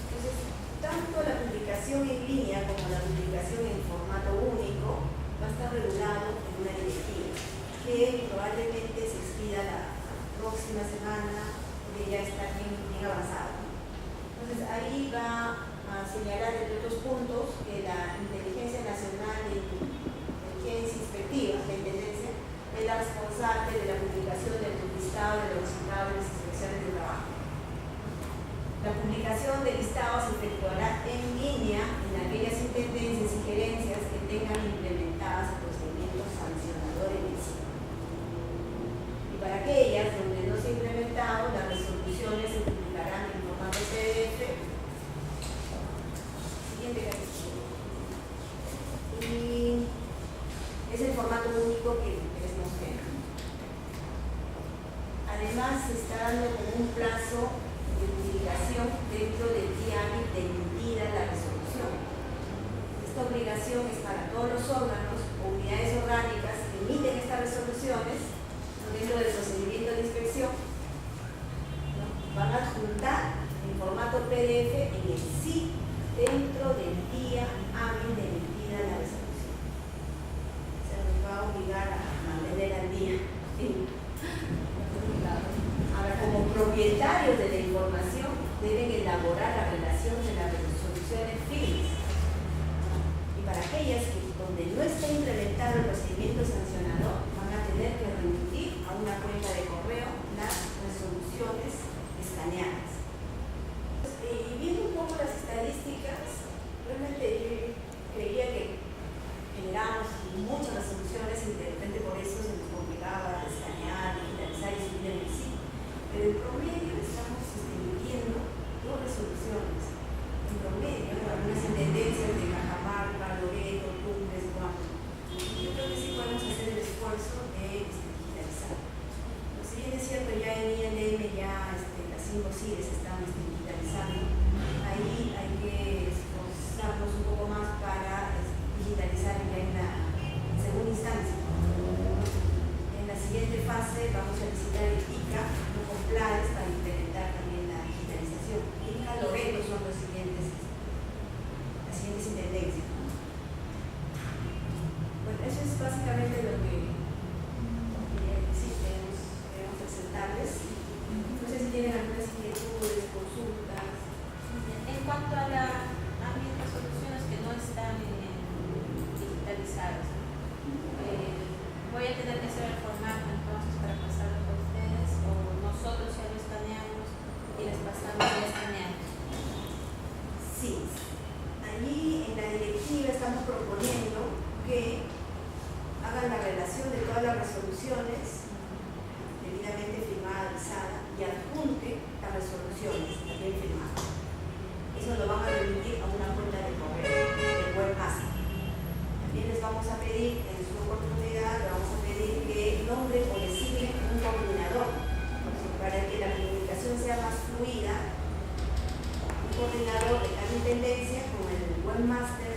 Entonces, tanto la publicación en línea como la publicación en formato único va a estar regulado en una directiva que probablemente se expida la próxima semana porque ya está bien avanzado. Entonces ahí va a señalar entre otros puntos que la Inteligencia Nacional de Inteligencia Inspectiva, la Intendencia, es la responsable de la publicación del listado de los resultados de las inspecciones de trabajo. La publicación del listado se efectuará en línea en aquellas intendencias y gerencias que tengan implementadas el procedimiento sancionador en el SIT. Y para aquellas donde no se ha implementado, las resoluciones se publicarán en formato PDF. Siguiente capítulo. Y es el formato único que les mostré. Además, se está dando como un plazo de publicación dentro del día hábil de emitida la resolución. Esta obligación es para todos los órganos o unidades orgánicas que emiten estas resoluciones dentro del procedimiento de inspección. ¿No? Van a adjuntar en formato PDF en el SIT dentro del día hábil de emitida la resolución. Se nos va a obligar a mantener al día. ¿Sí? Ahora, como propietarios de la información, deben elaborar la relación de las resoluciones firmes. Y para aquellas donde no está implementado el procedimiento sancionador, van a tener que remitir a una cuenta de correo las resoluciones escaneadas. Y viendo un poco las estadísticas, realmente yo creía que generamos muchas resoluciones y de repente por eso se nos complicaba escanear, digitalizar y subir en el sitio. Pero en promedio estamos emitiendo 2 resoluciones. En promedio, algunas tendencias de Cajamarca, Loreto, Tumbes, Guapo. Yo creo que sí podemos hacer el esfuerzo de digitalizar. Pero si bien es cierto, ya en INM ya las 5 CIDES están digitalizando, ahí hay que esforzarnos un poco más para digitalizar ya en la segunda instancia. En la siguiente fase vamos a visitar el ICA, no con planes para implementar también la digitalización. ICA, Loreto son las siguientes intendencias. Bueno, eso es básicamente lo que sí queremos presentarles. No sé si tienen algunas inquietudes, consultas. En cuanto a mis resoluciones que no están digitalizadas, voy a tener que hacer el formato entonces para pasarlo con ustedes, o nosotros ya lo escaneamos y les pasamos ya escaneados. Sí, allí en la directiva estamos proponiendo que hagan la relación de todas las resoluciones debidamente firmada, avisada, y adjunte las resoluciones también firmadas. Eso lo van a remitir a una cuenta de correo del webmaster. También les vamos a pedir, en su oportunidad, le vamos a pedir que nombren o designen un coordinador para que la comunicación sea más fluida. Un coordinador de cada intendencia con el webmaster